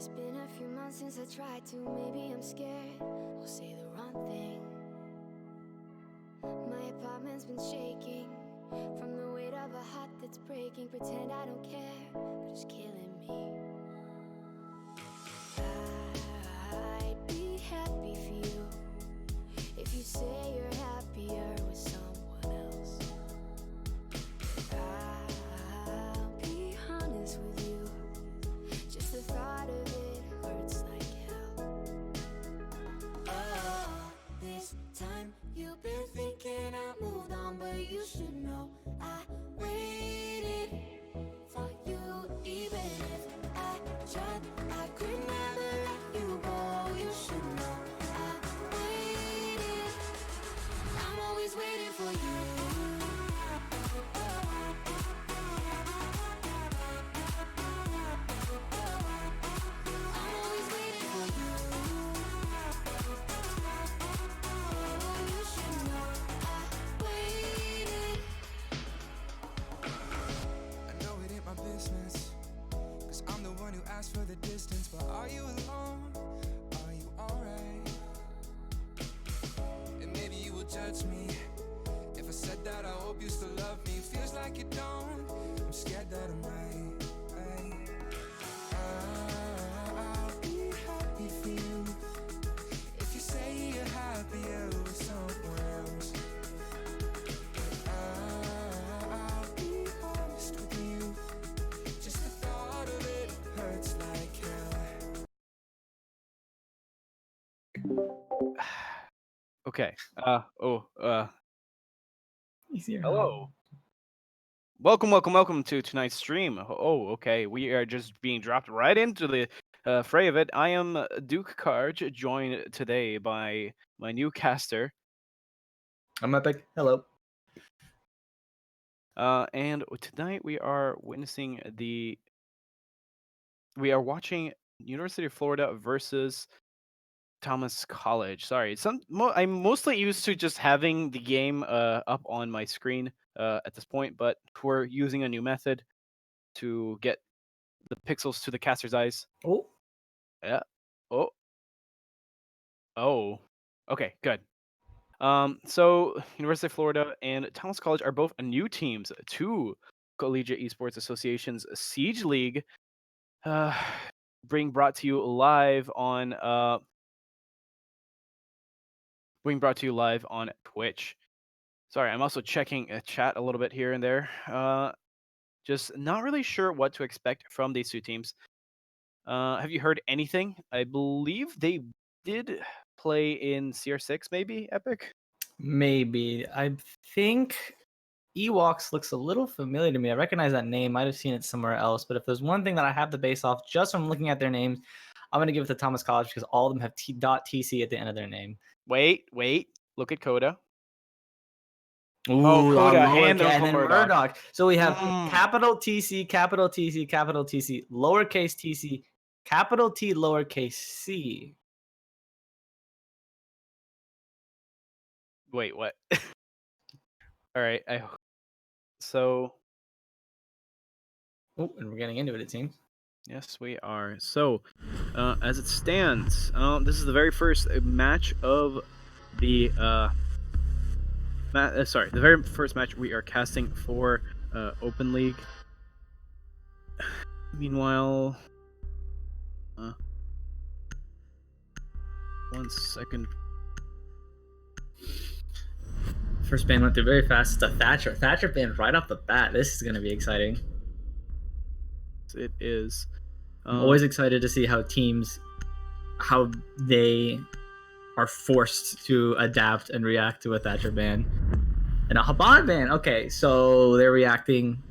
It's been a few months since I tried to, maybe I'm scared I'll say the wrong thing. My apartment's been shaking from the weight of a heart that's breaking. Pretend I don't care, but it's killing me. I'd be happy for you if you say you're happier with someone else. I'll be honest with you, just the thought of it hurts like hell. Oh, this time you've been thinking I moved on, but you should know I waited for you. Even if I tried, I could never let you go. You should know I waited. I'm always waiting for you. I'm always waiting for you. You should know I waited. I know it ain't my business, 'cause I'm the one who asked for the distance. But are you alone? Are you alright? And maybe you will judge me if I said that I hope you still love me. Feels like you don't, I'm scared that I might. I'll be happy for you if you say you're happier with someone else. I'll be honest with you, just the thought of it hurts like hell. Okay. Easier. Hello. Welcome to tonight's stream. Oh, okay. We are just being dropped right into the fray of it. I am Duke Karj, joined today by my new caster, I'm Epic. Hello. and tonight we are watching University of Florida versus Thomas College. Sorry, I'm mostly used to just having the game up on my screen at this point, but we're using a new method to get the pixels to the caster's eyes. Oh, Yeah. Oh. Okay, good. So University of Florida and Thomas College are both new teams to Collegiate Esports Association's Siege League, being brought to you live on Twitch. Sorry, I'm also checking chat a little bit here and there. Just not really sure what to expect from these two teams. Have you heard anything? I believe they did play in CR6, maybe, Epic? maybe. I think Ewoks looks a little familiar to me. I recognize that name. Might have seen it somewhere else. But if there's one thing that I have to base off just from looking at their names, I'm going to give it to Thomas College because all of them have .tc at the end of their name. Wait. Look at Coda. Ooh, Coda lowercase, and and then Murdoch. Murdoch. So we have Mm. capital TC, capital TC, capital TC, lowercase TC, capital T, lowercase c. Wait, what? All right. So Oh, and we're getting into it seems. yes, we are. So, as it stands, this is the very first match of the the very first match we are casting for Open League. Meanwhile, 1 second. First ban went through very fast. It's a Thatcher. Thatcher ban right off the bat. This is going to be exciting. It is. I'm always excited to see how they are forced to adapt and react to a Thatcher ban. And a Haban ban. Okay, so they're reacting.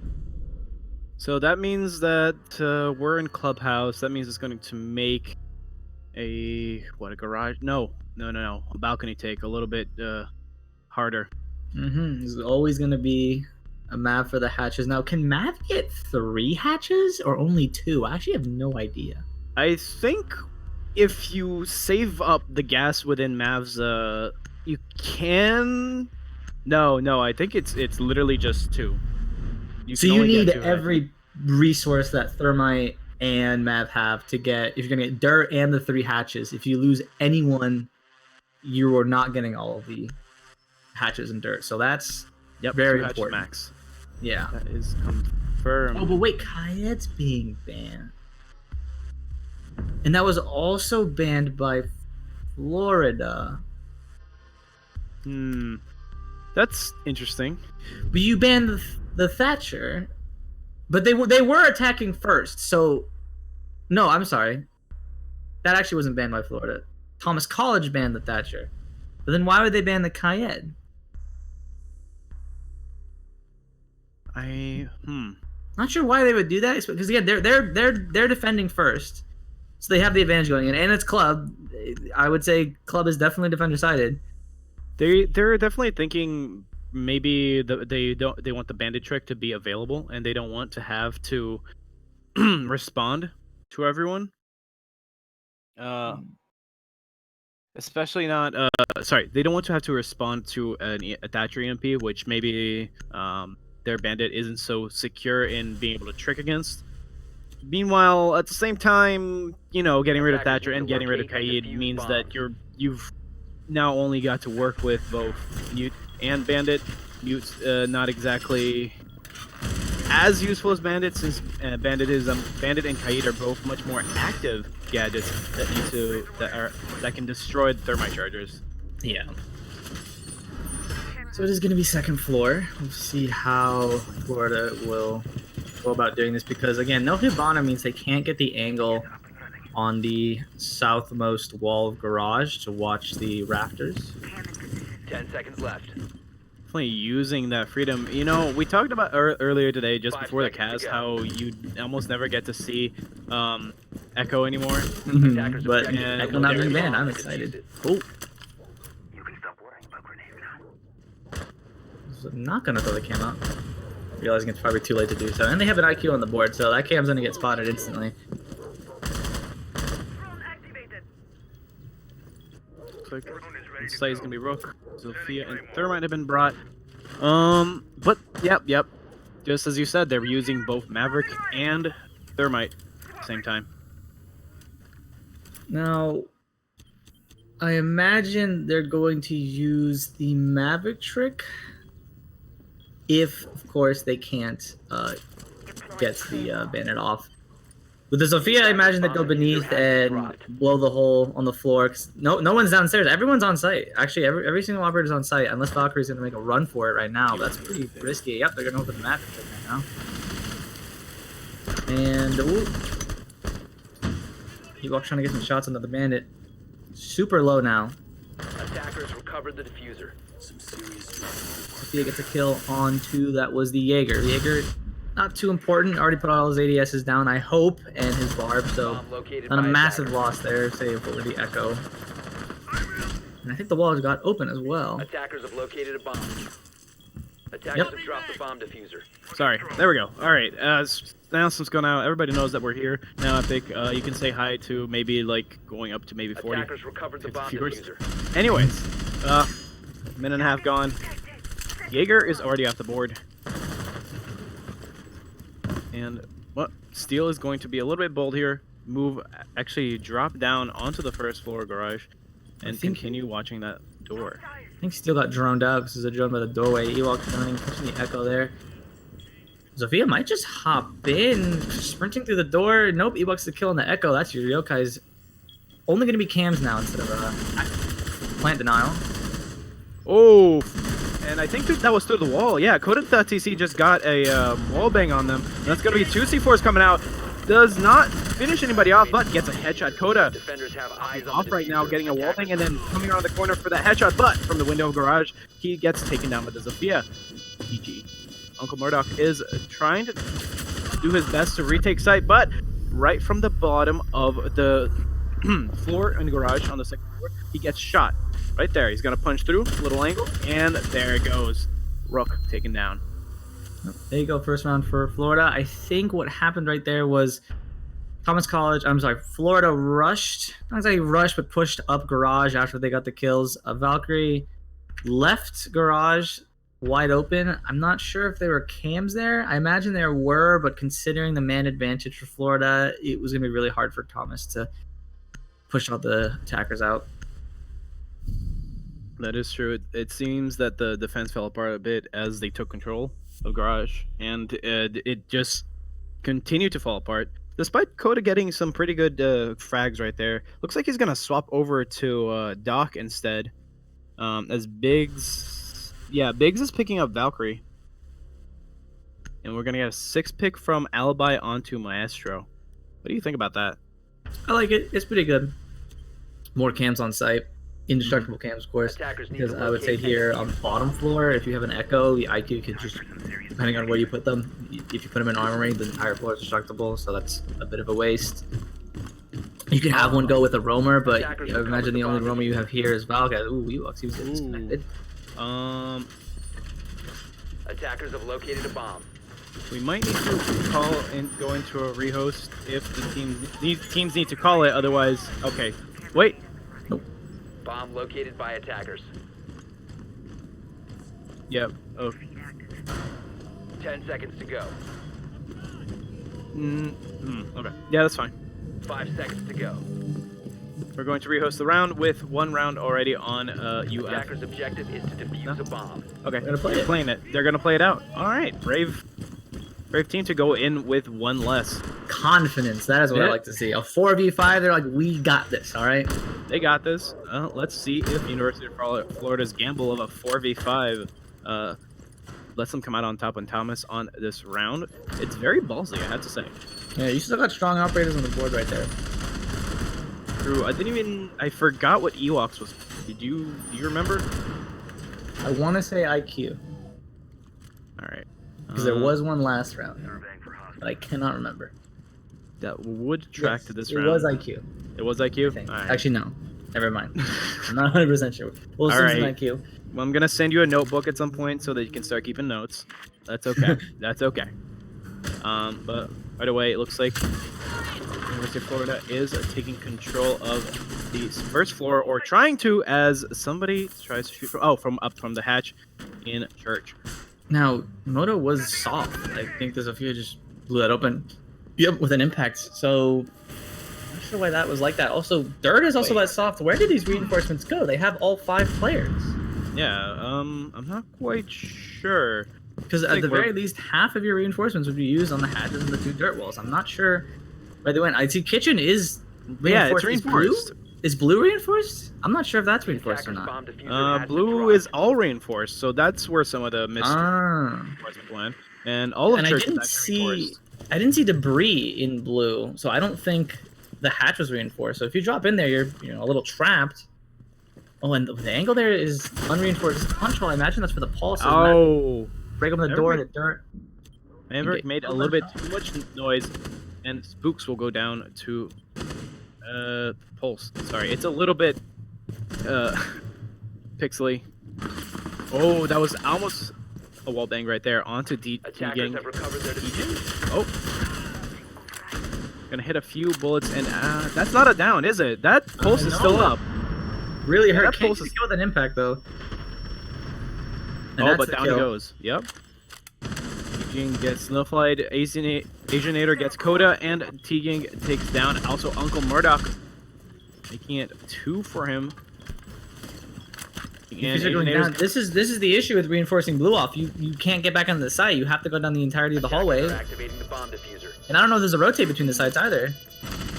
So that means that we're in Clubhouse. That means it's going to make a garage? No, a balcony take a little bit harder. There's always going to be a Mav for the hatches. Now, can Mav get 3 hatches or only 2? I actually have no idea. I think if you save up the gas within Mav's, you can. No, I think it's literally just 2. So you need every resource that Thermite and Mav have to get, if you're going to get Dirt and the 3 hatches. If you lose anyone, you are not getting all of the hatches and Dirt. So that's very 2 hatches important. max. Yeah. That is confirmed. Oh, but wait, Kayed's being banned. And that was also banned by Florida. That's interesting. But you banned the Thatcher. But they were attacking first. So, no, I'm sorry. That actually wasn't banned by Florida. Thomas College banned the Thatcher. But then why would they ban the Kayed? Not sure why they would do that. Because again, they're defending first. So they have the advantage going in, and it's Club. I would say Club is definitely defender sided. They're definitely thinking maybe they want the bandit trick to be available, and they don't want to have to respond to everyone. Especially not. Sorry, they don't want to have to respond to a Thatcher EMP, which maybe their bandit isn't so secure in being able to trick against. Meanwhile, at the same time, getting rid of Thatcher and getting rid of Kayed means that you've now only got to work with both Mute and Bandit. Mute's not exactly as useful as Bandit, since Bandit and Kayed are both much more active gadgets that can destroy the thermite chargers. Yeah. So it is going to be second floor. We'll see how Florida will go about doing this, because again, no Hibana means they can't get the angle on the southmost wall of garage to watch the rafters. 10 seconds left. Definitely using that freedom. We talked about earlier today, just before the cast, how you almost never get to see Echo anymore. But and Echo not being banned, I'm excited. Oh. I'm not gonna throw the cam out. Realizing it's probably too late to do so. And they have an IQ on the board, so that cam's gonna get spotted instantly. Click. Inside is gonna be Rook, Zofia, and Thermite have been brought. But yep. Just as you said, they're using both Maverick and Thermite at the same time. Now, I imagine they're going to use the Maverick trick. If, of course, they can't get the bandit off. With the Zofia, I imagine they go beneath and blow the hole on the floor. 'Cause no one's downstairs. Everyone's on site. Actually, every single operator's on site, unless Valkyrie's going to make a run for it right now. That's pretty risky. Yep, they're going to open the Maverick trick right now. And, ooh. Ewok trying to get some shots onto the bandit. Super low now. Attackers recovered the diffuser. Sophia gets a kill onto, that was the Jaeger. Jaeger, not too important. Already put all his ADSs down, I hope, and his barb, so not a massive loss there, save for the Echo. And I think the wall has got open as well. Attackers have located a bomb. Attackers have dropped the bomb diffuser. Sorry, there we go. Alright, announcement's going out. Everybody knows that we're here now. Epic, you can say hi to maybe, going up to maybe 40 Attackers recovered the bomb viewers. diffuser. Anyways, minute and a half gone. Jaeger is already off the board. And, Steel is going to be a little bit bold here. Actually drop down onto the first floor garage and continue watching that door. I think Steel got droned out because there's a drone by the doorway. Ewok turning, pushing the Echo there. Zofia might just hop in, sprinting through the door. Nope, Ewok's the kill on the Echo. That's your Yokai's only going to be cams now instead of plant denial. Oh, and I think that was through the wall. Yeah, Coda.tc just got a wall bang on them. That's going to be 2 C4s coming out. Does not finish anybody off, but gets a headshot. Coda Defenders have eyes on off the right now, diffuser. getting a wall bang, and then coming around the corner for that headshot, but from the window of garage, he gets taken down by the Zofia. GG. Uncle Murdoch is trying to do his best to retake site, but right from the bottom of the floor in the garage on the second floor, he gets shot. Right there, he's gonna punch through, little angle, and there it goes. Rook taken down. There you go, first round for Florida. I think what happened right there was Florida rushed, not exactly rushed, but pushed up garage after they got the kills. Valkyrie left garage, wide open. I'm not sure if there were cams there. I imagine there were, but considering the man advantage for Florida, it was going to be really hard for Thomas to push all the attackers out. That is true. It seems that the defense fell apart a bit as they took control of Garage, and it just continued to fall apart. Despite Coda getting some pretty good frags right there, looks like he's gonna swap over to Doc instead. As Biggs, yeah, Biggs is picking up Valkyrie, and we're gonna get a 6 pick from Alibi onto Maestro. What do you think about that? I like it. It's pretty good. More cams on site. Indestructible cams, of course. Attackers need Because to I would say locate here on the bottom floor, if you have an Echo, the IQ can just, depending on where you put them, if you put them in armory, the entire floor is destructible, so that's a bit of a waste. You can have one go with a roamer, but I imagine the only roamer you have here is Valga. Ooh, Ewoks, he was getting disconnected. Attackers have located a bomb. We might need to call and go into a rehost if these teams need to call it. Otherwise, okay. Wait. Bomb located by attackers. Yep. Oh. 10 seconds to go. Okay. Yeah, that's fine. 5 seconds to go. We're going to rehost the round with 1 round already on UF. Attackers' objective is to defuse a bomb. Okay. They're gonna play They're it. playing it. They're gonna play it out. All right. Brave team to go in with 1 less. Confidence, that is what I Yeah. like to see. A 4v5, they're like, we got this, all right? They got this. Let's see if University of Florida's gamble of a 4v5 lets them come out on top on Thomas on this round. It's very ballsy, I have to say. Yeah, you still got strong operators on the board right there. True. I forgot what Ewoks was. Do you remember? I want to say IQ, All right. because there was one last round, but I cannot remember. That would track Yes, to this it round. was IQ. It was I IQ? think. All right. Actually, no. Never mind. I'm not 100% sure. We'll All assume right. it's an IQ. Well, I'm gonna send you a notebook at some point so that you can start keeping notes. That's okay. That's okay. But right away, it looks like University of Florida is taking control of the first floor, or trying to, as somebody tries to shoot from from the hatch in church. Now, Moto was soft. I think there's a few just blew that open. Yep, with an impact. So, I'm not sure why that was like that. Also, Dirt is also that soft. Where did these reinforcements go? They have all 5 players. Yeah. I'm not quite sure. Because I at think the we're- very least, half of your reinforcements would be used on the hatches and the 2 dirt walls. I'm not sure where they went. I see Kitchen is Yeah, it's reinforced. Is reinforced. Is blue reinforced? I'm not sure if that's reinforced or Attackers' not. bomb diffuser has been Blue dropped. is all reinforced, so that's where some of the missed Ah. reinforcement went. And all of And I church is didn't actually see reinforced. I didn't see debris in blue, so I don't think the hatch was reinforced. So if you drop in there, you're a little trapped. Oh, and the angle there is unreinforced control. I imagine that's for the pulse. Oh, Break open the door to dirt. Maverick made a little bit too much noise, and Spooks will go down to Pulse. Sorry, it's a little bit pixely. Oh, that was almost a wall bang right there onto Attackers Gang. have recovered their defuse. Oh, gonna hit a few bullets, and that's not a down, is it? That Pulse is still know. up. Really Yeah, hurt. that Can't pulse kill is- with an impact though. And Oh, that's but the down kill. he goes. Yep. Tegan gets Snowflight, Asianator gets Coda, and Tegan takes down also Uncle Murdoch, making it 2 for him. If you're going down, this is the issue with reinforcing blue off. You can't get back onto the site. You have to go down the entirety of the hallway. Attackers are activating the bomb diffuser. And I don't know if there's a rotate between the sites either.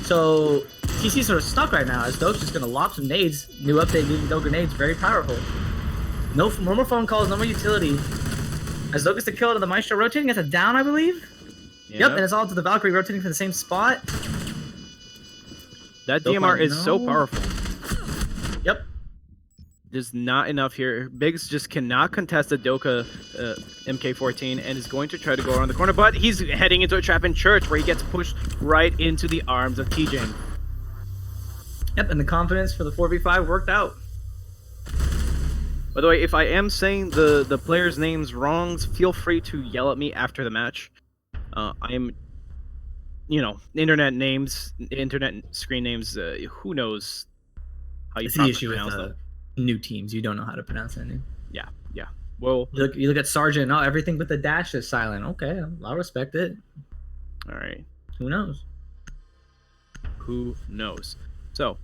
So TC's sort of stuck right now as Doke's just gonna lob some nades. New update, new Doke grenades, very powerful. No more phone calls, no more utility. As Doke gets the kill to the Maestro rotating, gets a down, I believe. Yep, and it's all to the Valkyrie rotating for the same spot. That Doke DMR might is so know. powerful. Yep. There's not enough here. Biggs just cannot contest the Doka MK14 and is going to try to go around the corner, but he's heading into a trap in church where he gets pushed right into the arms of TJ. Yep, and the confidence for the 4v5 worked out. By the way, if I am saying the players' names wrong, feel free to yell at me after the match. I am, internet names, internet screen names. Who knows how you It's the properly issue with pronounce them? new teams. You don't know how to pronounce that name. Yeah. Well, You look at Sergeant. Oh, everything but the dash is silent. Okay, I'll respect it. all right. Who knows? Who knows? So,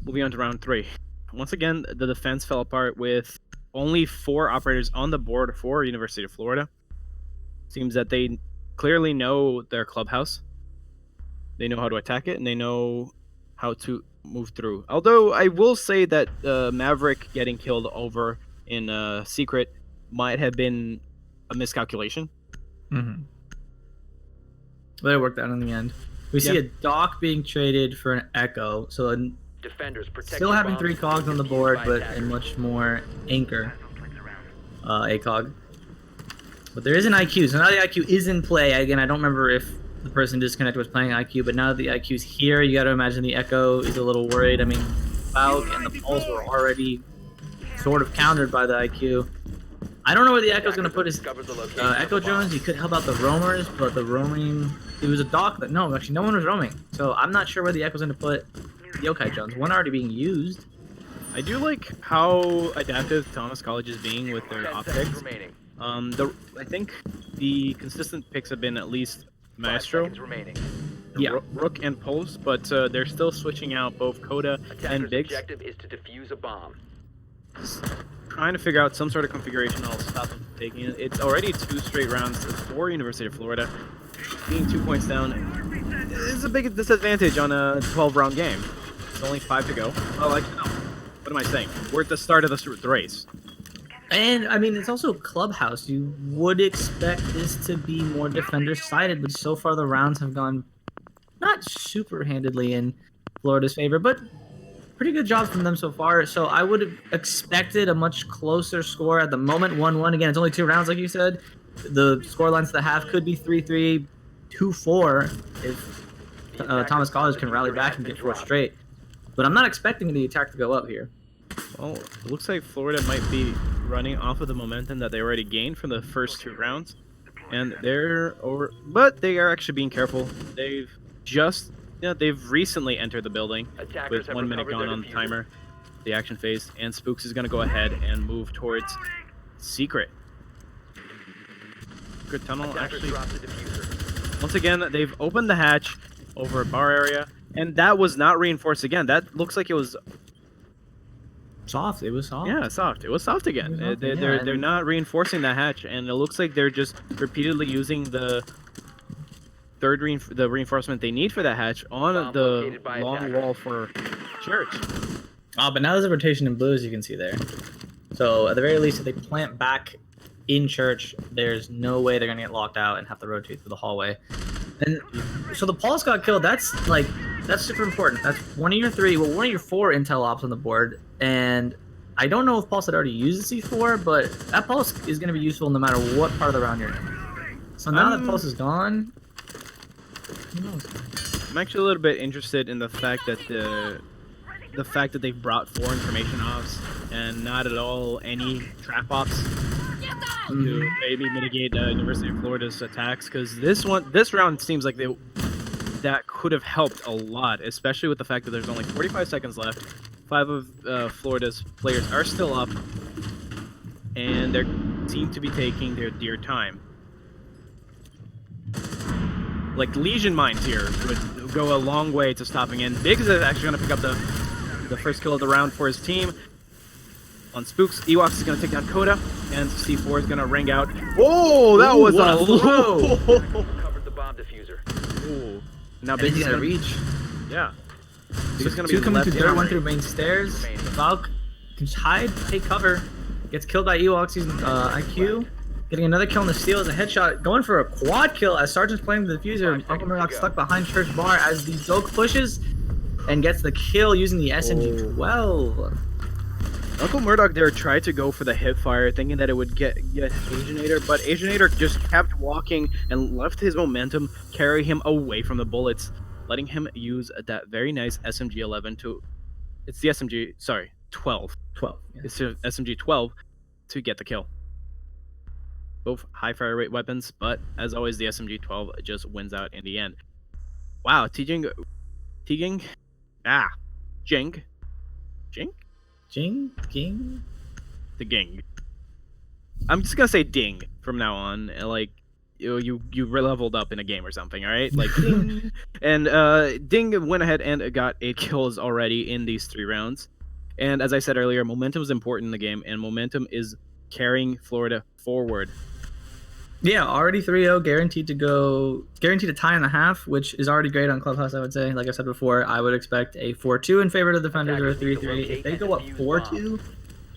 moving on to round 3. Once again, the defense fell apart with only 4 operators on the board for University of Florida. Seems that they clearly know their clubhouse. They know how to attack it, and they know how to move through. Although I will say that Maverick getting killed over in Secret might have been a miscalculation. Mm-hmm. But it worked out in the end. We see a Doc being traded for an Echo, so Defenders protect still your having bombs 3 from cogs on the being board, defused by but a attackers. much more anchor ACOG. But there is an IQ, so now the IQ is in play. Again, I don't remember if the person disconnected was playing IQ, but now that the IQ's here, you got to imagine the Echo is a little worried. I mean, Falk and the Pulse were already sort of countered by the IQ. I don't know where the Echo's going to put his Discover the location Echo of the bomb. Jones. He could help out the roamers, but the roaming, it was a Doc that, no, actually no one was roaming. So I'm not sure where the Echo's going to put the Yokai Jones. One already being used. I do like how adaptive Thomas College is being with their 10 optics. seconds remaining. I think the consistent picks have been at least 5 Maestro, seconds remaining. Yeah. Rook, and Pulse, but they're still switching out both Coda and Attacker's Biggs. objective is to defuse a bomb. Trying to figure out some sort of configuration that'll stop them from taking it. It's already 2 straight rounds for University of Florida. Being 2 points down is a big disadvantage on a 12-round game. It's only 5 to go. Oh, actually, no. What am I saying? We're at the start of the race. And I mean, it's also Clubhouse. You would expect this to be more defender-sided, but so far the rounds have gone not super handedly in Florida's favor, but pretty good job from them so far. So I would have expected a much closer score at the moment. 1-1. Again, it's only 2 rounds, like you said. The score lines to the half could be 3-3, 2-4 if Thomas College can rally back and get 4 straight. But I'm not expecting the attack to go up here. Well, it looks like Florida might be running off of the momentum that they already gained from the first 2 rounds. And they're over, but they are actually being careful. They've they've recently entered the building Attackers with have 1 minute recovered gone their on the diffuser. timer, the action phase, and Spooks is going to go ahead and move towards Secret. Good tunnel, Attackers actually. drop the diffuser. Once again, they've opened the hatch over a bar area, and that was not reinforced again. That looks like it was, Soft. It was soft. yeah, soft. It was soft again. It was soft, They're yeah. not reinforcing that hatch, and it looks like they're just repeatedly using the the reinforcement they need for that hatch on Bomb the located by long attackers. wall for Church. But now there's a rotation in blue, as you can see there. So at the very least, if they plant back in Church, there's no way they're gonna get locked out and have to rotate through the hallway. And so the Pulse got killed. That's super important. That's one of your 4 intel ops on the board. And I don't know if Pulse had already used the C4, but that Pulse is gonna be useful no matter what part of the round you're in. So now that Pulse is gone, who knows? I'm actually a little bit interested in the fact that they've brought 4 information ops and not at all any trap ops to maybe mitigate University of Florida's attacks, because this round seems like that could have helped a lot, especially with the fact that there's only 45 seconds left. 5 of Florida's players are still up, and they seem to be taking their dear time. Like Legion Mines here would go a long way to stopping in. Biggs is actually going to pick up the first kill of the round for his team. On Spooks, Ewoks is going to take down Coda, and C4 is going to ring out. Oh, that was what a a low! Recovered the bomb diffuser. Ooh. Now And Biggs he's is gonna going to reach. yeah. Two He's going to be coming left through in dirt, on one right. through main stairs. Valk can hide, take cover, gets killed by Ewoks using IQ. Getting another kill on the steal as a headshot. Going for a quad kill as Sergeant's playing the diffuser. 5 Uncle seconds Murdoch to go. stuck behind Church Bar as the Zoke pushes and gets the kill using the SMG-12. Uncle Murdoch there tried to go for the hip fire, thinking that it would get Aginator, but Aginator just kept walking and left his momentum carry him away from the bullets, letting him use that very nice SMG-11 to... It's the SMG... Sorry, 12. 12. Yeah. It's the SMG-12 to get the kill. Both high fire rate weapons, but as always, the SMG-12 just wins out in the end. Wow, Jing? Jing? The Ging. I'm just gonna say ding from now on. Like you leveled up in a game or something. All right, like ding. And Ding went ahead and got 8 kills already in these 3 rounds. And as I said earlier, momentum is important in the game, and momentum is carrying Florida forward. Yeah, already 3-0, guaranteed to tie in the half, which is already great on Clubhouse, I would say. Like I said before, I would expect a 4-2 in favor of the Defenders or a 3-3. If they go up 4-2,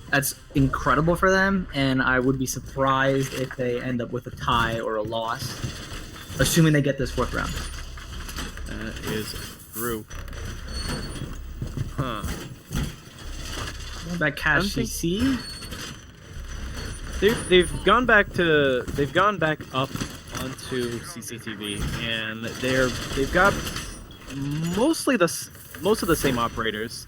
that's incredible for them, and I would be surprised if they end up with a tie or a loss, assuming they get this 4th round. That is true. Huh. What about Cash CC? They've gone back up onto CCTV, and they've got most of the same operators.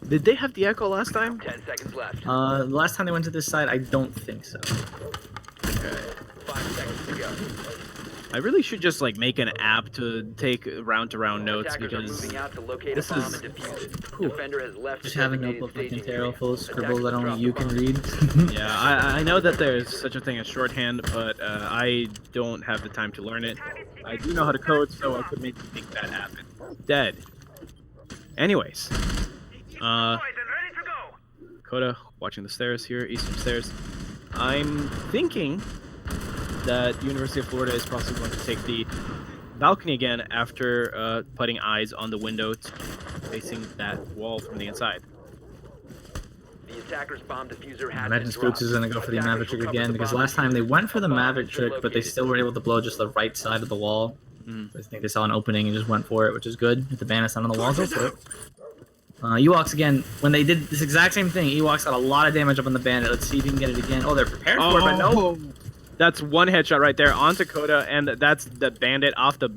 Did they have the Echo last time? 10 seconds left. The last time they went to this side, I don't think so. Okay. 5 seconds to go. I really should just like make an app to take round-to-round notes Attackers are because moving out to locate this a bomb is- and defuse it. Cool. Defender has left. Just the have a designated notebook like staging Intero area. full of scribbles that Attackers only drop you the can bomb. read. yeah, I know that there's such a thing as shorthand, but I don't have the time to learn it. I do know how to code, so I could maybe make that happen. Dead. Anyways, Coda watching the stairs here, eastern stairs. I'm thinking that University of Florida is possibly going to take the balcony again after putting eyes on the window facing that wall from the inside. The attacker's bomb diffuser I has imagine been Spooks dropped. is going to go for the Attackers Maverick trick will cover again the because bomb last time they went for the Bomb Maverick has been trick, but they located. still were able to blow just the right side of the wall. Mm. I think they saw an opening and just went for it, which is good. If the bandit's not on the wall, go for it. Ewoks again, when they did this exact same thing, Ewoks got a lot of damage up on the bandit. Let's see if he can get it again. Oh, they're prepared for it, but no. That's one headshot right there onto Coda, and that's the bandit off the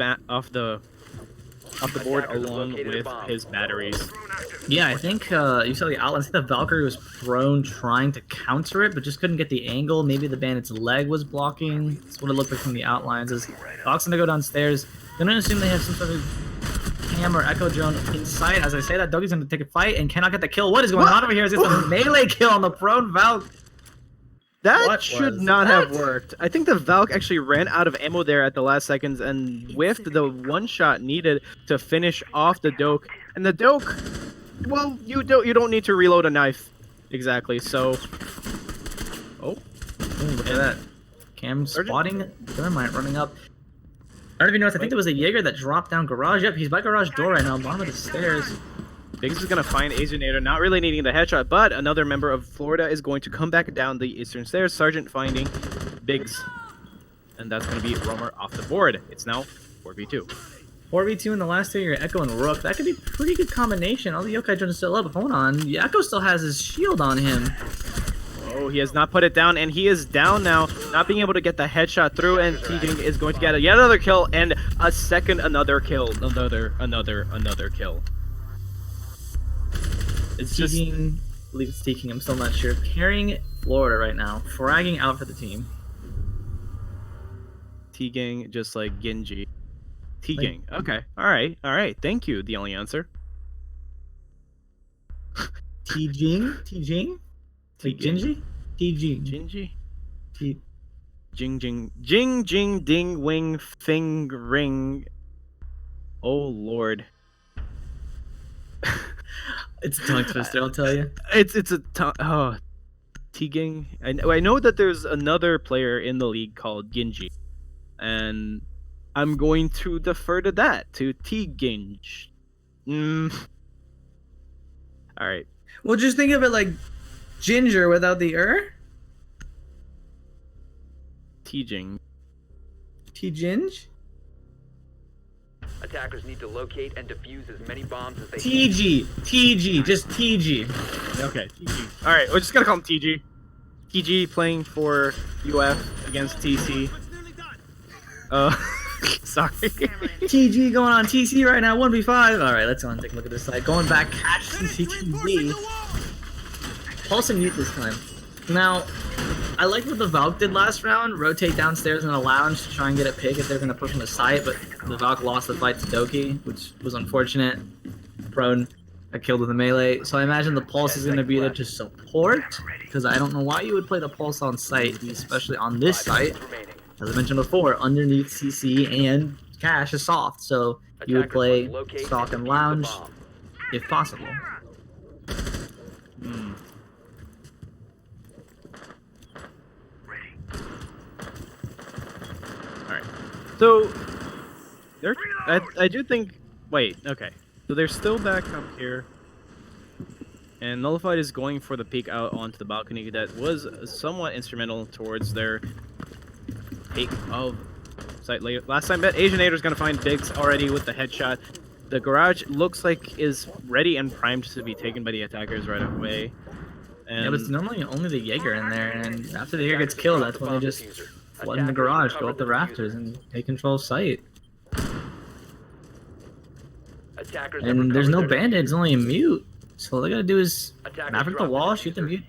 board Attackers along located a with bomb. his batteries. Yeah, I think you saw the outline. I think the Valkyrie was prone trying to counter it, but just couldn't get the angle. Maybe the bandit's leg was blocking. That's what it looked like from the outlines. As Valk's gonna go downstairs. Gonna assume they have some sort of cam or echo drone in sight. As I say that, Dougie's gonna take a fight and cannot get the kill. What is going on over here? Is this a melee kill on the prone Valk? That What should was not have that? worked. I think the Valk actually ran out of ammo there at the last seconds and whiffed the one shot needed to finish off the Doke. And the Doke, well, you don't need to reload a knife, exactly. So, Ooh, look at that. Cam Sergeant? spotting Thermite running up. I don't even know. I think there was a Jaeger that dropped down garage. Yep, he's by garage door right now, bottom of the stairs. Biggs is gonna find Asianator, not really needing the headshot, but another member of Florida is going to come back down the eastern stairs. Sergeant finding Biggs, and that's gonna be Romer off the board. It's now 4v2. 4v2 in the last two, your Echo and Rook. That could be a pretty good combination. All the Yokai drones are still up. Hold on. The Echo still has his shield on him. Oh, he has not put it down, and he is down now, not being able to get the headshot through, and Tegan is going to get yet another kill, and another kill. Another kill. It's just... Teking, I believe it's Teking, I'm still not sure. Carrying Florida right now. Fragging out for the team. T-Gang, just like Genji. T-Gang. Okay. Alright. Thank you, the only answer. T-Jing? T-Jing? T-Jinji? T-Jing. Genji? T- Jing, ding, wing, thing, ring. Oh, Lord. It's a tongue twister, I'll tell you. It's a T-Gang. I know that there's another player in the league called Genji, and I'm going to defer to that, to T-Gang. All right. Well, just think of it like ginger without the T-Gang. T-Jinj? Attackers need to locate and defuse as many bombs as they can. TG, just TG. Okay, TG. All right, we're just gonna call him TG. TG playing for UF against TC. Sorry. TG going on TC right now, 1v5. All right, let's go and take a look at this side. Going back, catch CCTV. Pulse and mute this time. Now, I like what the Valk did last round, rotate downstairs in a lounge to try and get a pick if they're going to push on the site, but the Valk lost the fight to Doki, which was unfortunate. Prone, got killed with the melee. So I imagine the pulse is going to be there to support, because I don't know why you would play the pulse on site, especially on this 5 site. seconds remaining. As I mentioned before, underneath CC and cache is soft, so you would Attackers play must locate stock and and defuse the lounge bomb. if possible. Hmm. Alright. So there I do think wait, okay. So they're still back up here. And Nullified is going for the peek out onto the balcony that was somewhat instrumental towards their take of site later. Last time bet Asianator's gonna find Biggs already with the headshot. The garage looks like is ready and primed to be taken by the attackers right away. And Yeah, but it's normally only the Jaeger in there, and after the Jaeger gets killed, that's when they just flood in the garage, go up the rafters, and take control of site. Attackers have And there's no recovered their bandit, it's diffuser. only a mute. So all they gotta do is Attackers maverick the dropped wall, the shoot the diffuser. mute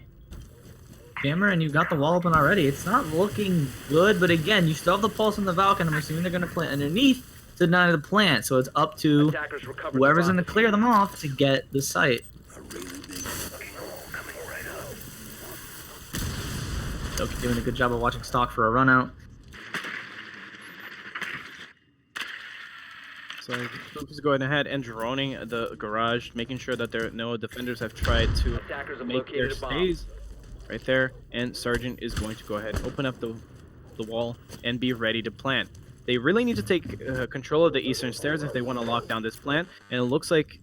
camera, and you've got the wall open already. It's not looking good, but again, you still have the pulse on the Valk, and I'm assuming they're gonna plant underneath to deny the plant. So it's up to Attackers recovered whoever's the bomb gonna clear them off to get the site. Doki doing a good job of watching stock for a run out. so Spook is going ahead and droning the garage, making sure that there no defenders have tried to Attackers have make their located a bomb. stays right there, and Sergeant is going to go ahead, open up the wall, and be ready to plant. They really need to take control of the eastern stairs if they want to lock down this plant, and it looks like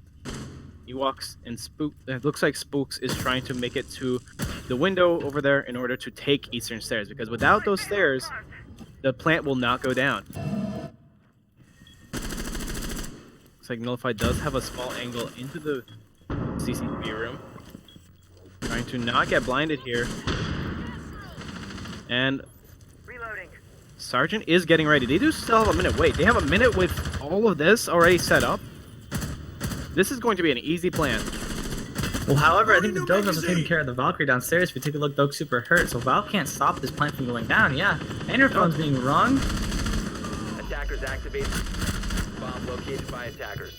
Ewoks and Spook. It looks like Spooks is trying to make it to the window over there in order to take eastern stairs, because without those stairs, the plant will not go down. Looks like Nullified does have a small angle into the CCTV room. Trying to not get blinded here. And Sergeant is getting ready. They do still have a minute. Wait, they have a minute with all of this already set up? This is going to be an easy plan. Well, however, I think the Doge's also taking care of the Valkyrie downstairs. If you take a look, Doge's super hurt, so Val can't stop this plant from going down. Yeah, and your phone's being rung. Attackers activated. Bomb located by attackers.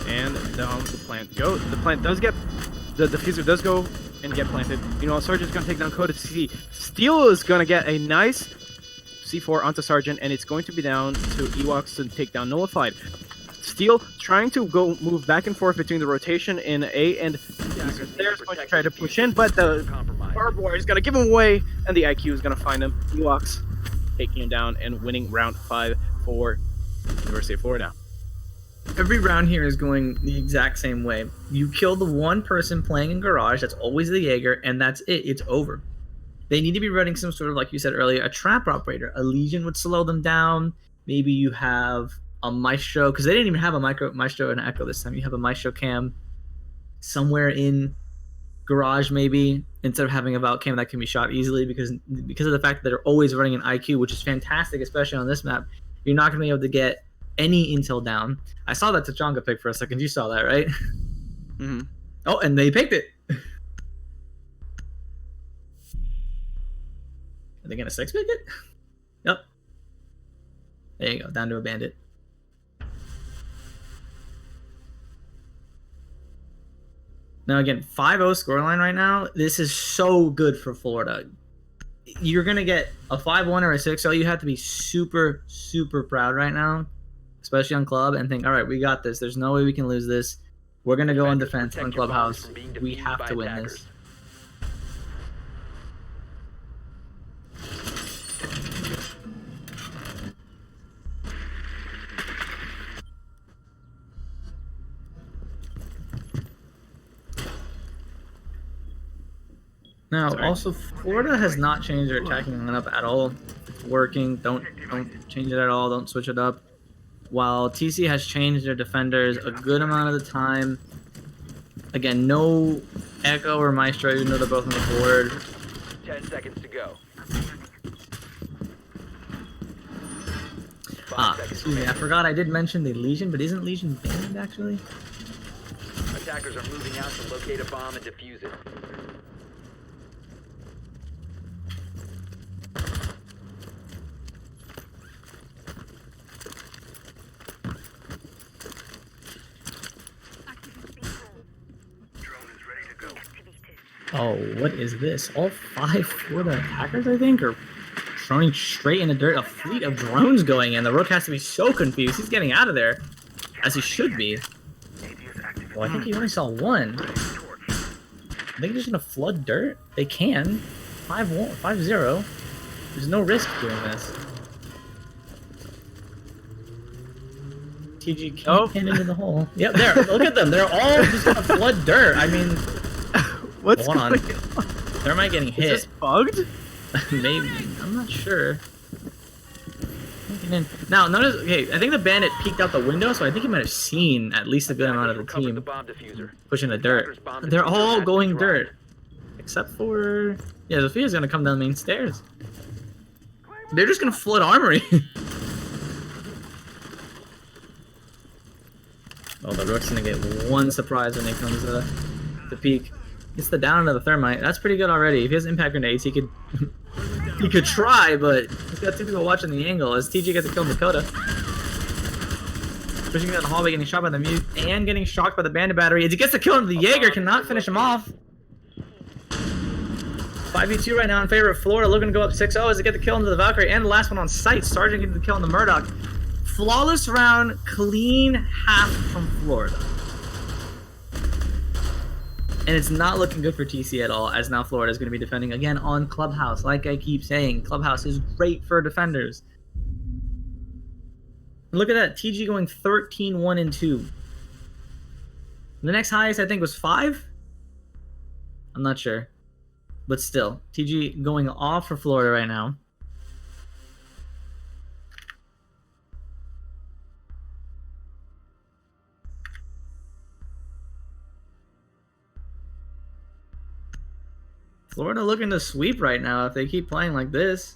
And down the plant go. The plant does get, the diffuser does go and get planted. You know, Sergeant's gonna take down Coda CC. Steel is gonna get a nice C4 onto Sergeant, and it's going to be down to Ewoks to take down Nullified. Steel trying to go move back and forth between the rotation in A and there's going to try to push in, but the Compromised. barbed wire is gonna give him away, and the IQ is gonna find him. Ewoks taking him down and winning round 5 for University of Florida. Every round here is going the exact same way. You kill the one person playing in garage, that's always the Jaeger, and that's it. It's over. They need to be running some sort of, like you said earlier, a trap operator. A Legion would slow them down. Maybe you have a Maestro, because they didn't even have a Maestro and Echo this time. You have a Maestro cam somewhere in garage, maybe, instead of having a Valk cam that can be shot easily, because of the fact that they're always running an IQ, which is fantastic, especially on this map. You're not going to be able to get any intel down. I saw that Tachanga pick for a second. You saw that, right? Mm-hmm. Oh, and they picked it. Are they going to 6-pick it? Yep. There you go. Down to a bandit. Now, again, 5-0 scoreline right now. This is so good for Florida. You're going to get a 5-1 or a 6-0. You have to be super, super proud right now, especially on club, and think, all right, we got this. There's no way we can lose this. We're going to go on defense on Protect your bombs clubhouse. from being We defused have by to win attackers. this. Now, Sorry. also, Florida has not changed their attacking lineup at all. It's working. Don't change it at all. Don't switch it up. While TC has changed their defenders a good amount of the time. Again, no Echo or Maestro, even though they're both on the board. 10 seconds to go. 5 Ah, seconds excuse me. I remaining. forgot I did mention the Legion, but isn't Legion banned actually? Attackers are moving out to locate a bomb and defuse it. Oh, what is this? All 5 Florida attackers, I think, are throwing straight in the dirt. A fleet of drones going in. The Rook has to be so confused. He's getting out of there, as he should be. Well, I think he only saw one. I think they're just gonna flood dirt. They can. 5-0. There's no risk doing this. TG can't pin into the hole. Yep, there. Look at them. They're all just gonna flood dirt. I mean, What's hold on. going Thermite getting Is hit. this bugged? Maybe. I'm not sure. Now, notice. Okay, I think the bandit peeked out the window, so I think he might have seen at least a good amount of the Recovered team the bomb diffuser. pushing the dirt. Attackers' bomb They're diffuser all has been going dropped. dirt, except for Zophia's gonna come down the main stairs. They're just gonna flood armory. Oh, the Rook's gonna get one surprise when he comes to peek. Gets the down into the thermite. That's pretty good already. If he has impact grenades, he could he could try, but he's got 2 people watching the angle as TG gets a kill in Dakota. Pushing down the hallway, getting shot by the mute, and getting shocked by the bandit battery. As he gets the kill into the Jaeger, cannot finish him off. 5v2 right now in favor of Florida, looking to go up 6-0 as they get the kill into the Valkyrie, and the last one on site. Sergeant getting the kill on the Murdoch. Flawless round, clean half from Florida. And it's not looking good for TC at all, as now Florida is going to be defending again on Clubhouse. Like I keep saying, Clubhouse is great for defenders. Look at that, TG going 13-1-2. The next highest I think was 5? I'm not sure. But still, TG going off for Florida right now. Florida looking to sweep right now if they keep playing like this.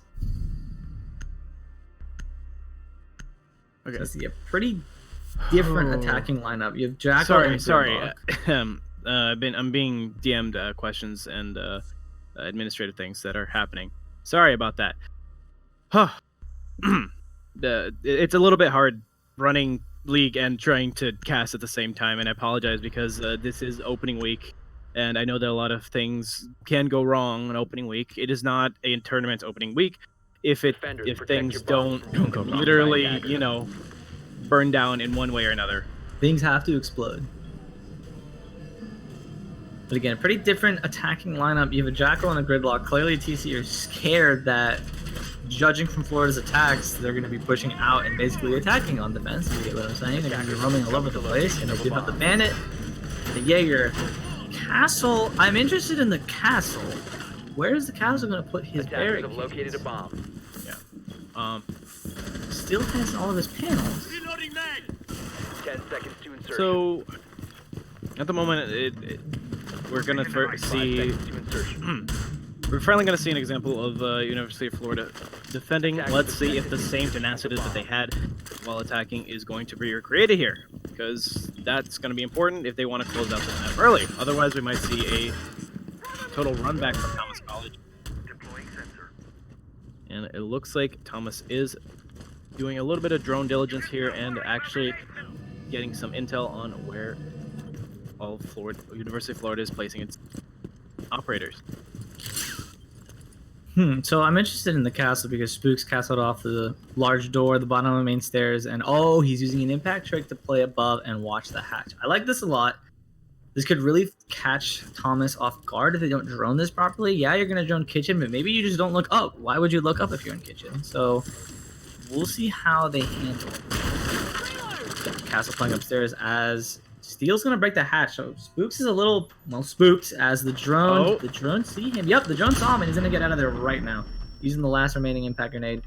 Okay. See a pretty different attacking lineup. You have Jackal and Sorry. Grimlock. I'm being DM'd questions and administrative things that are happening. Sorry about that. Huh. It's a little bit hard running League and trying to cast at the same time, and I apologize because this is opening week, and I know that a lot of things can go wrong on opening week. It is not a tournament opening week. If Defenders, protect things your bombs. don't go wrong. literally, burn down in one way or another. Things have to explode. But again, a pretty different attacking lineup. You have a Jackal and a Gridlock. Clearly, TC are scared that, judging from Florida's attacks, they're going to be pushing out and basically attacking on defense. You get what I'm saying? They're going to be roaming all over the place. And they do have the Bandit, the Jaeger. Castle, I'm interested in the Castle. Where is the Castle going to put his Attackers barricades? have located a bomb. Still has all of his panels. 10 seconds to insertion. So, at the moment, we're gonna see. 5 seconds to insertion. We're finally gonna see an example of University of Florida defending. Let's see if the same tenacity that they had while attacking is going to be recreated here, because that's gonna be important if they want to close out the map early. Otherwise, we might see a total run back from Thomas College. And it looks like Thomas is doing a little bit of drone diligence here and actually getting some intel on where all University of Florida is placing its operators. So I'm interested in the castle because Spooks castled off the large door at the bottom of the main stairs, and he's using an impact trick to play above and watch the hatch. I like this a lot. This could really catch Thomas off guard if they don't drone this properly. Yeah, you're gonna drone kitchen, but maybe you just don't look up. Why would you look up if you're in kitchen? So we'll see how they handle it. Castle playing upstairs as Steel's gonna break the hatch. So Spooks is a little spooked as the drone. The drone see him. Yep, the drone saw him and he's gonna get out of there right now, using the last remaining impact grenade.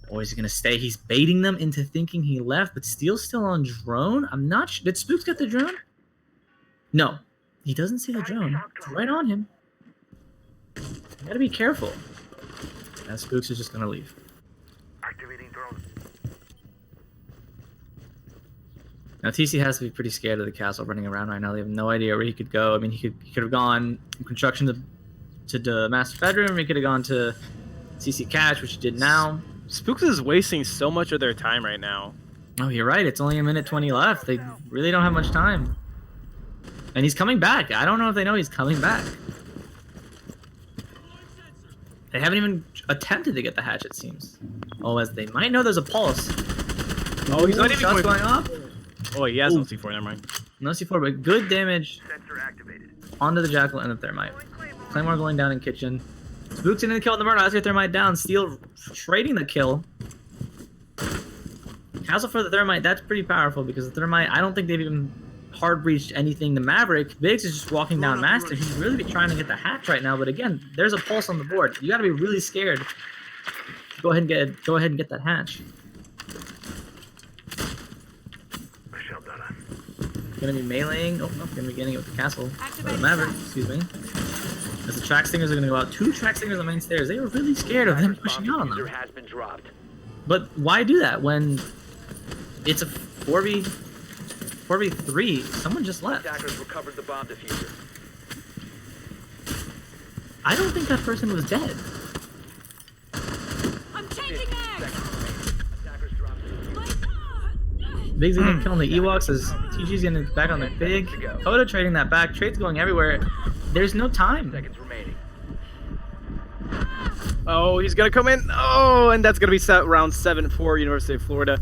Or is he gonna stay? He's baiting them into thinking he left, but Steel's still on drone. I'm not sure. Did Spooks get the drone? No, he doesn't see the drone. It's right on him. You gotta be careful. As Spooks is just gonna leave. Activating drone. Now TC has to be pretty scared of the castle running around right now. They have no idea where he could go. I mean, he could have gone from construction to the master bedroom. He could have gone to CC Catch, which he did now. Spooks is wasting so much of their time right now. Oh, you're right. It's only a minute 20 left. They really don't have much time. And he's coming back. I don't know if they know he's coming back. They haven't even attempted to get the hatch, it seems. Oh, as they might know, there's a pulse. Oh, he's not even shots going- going off. Oh, he has no Ooh. C4. Never mind. No C4, but good damage Sensor activated. onto the Jackal and the Thermite. Claymore going down in kitchen. Spooks in the kill on the murder. That's your Thermite down. Steel trading the kill. Castle for the Thermite. That's pretty powerful because the Thermite, I don't think they've even hard breached anything to Maverick. Biggs is just walking down Master. He's really trying to get the hatch right now, but again, there's a pulse on the board. You got to be really scared. Go ahead and get that hatch. Shell data. Gonna be meleeing. Oh, no, gonna be getting it with the castle. Or the Maverick, excuse me. As the track stingers are gonna go out. 2 track stingers on the main stairs. They were really scared of them Attacker's pushing bomb out on diffuser them. has been dropped. But why do that when it's a 4v3? Someone just left. Attackers recovered the bomb diffuser. I don't think that person was dead. I'm changing mag! Attackers dropped the diffuser. Big's gonna kill the Ewoks as TG's gonna back on the Big. Coda trading that back. Trade's going everywhere. There's no time. Seconds remaining. Oh, he's gonna come in. Oh, and that's gonna be set round 7 for University of Florida,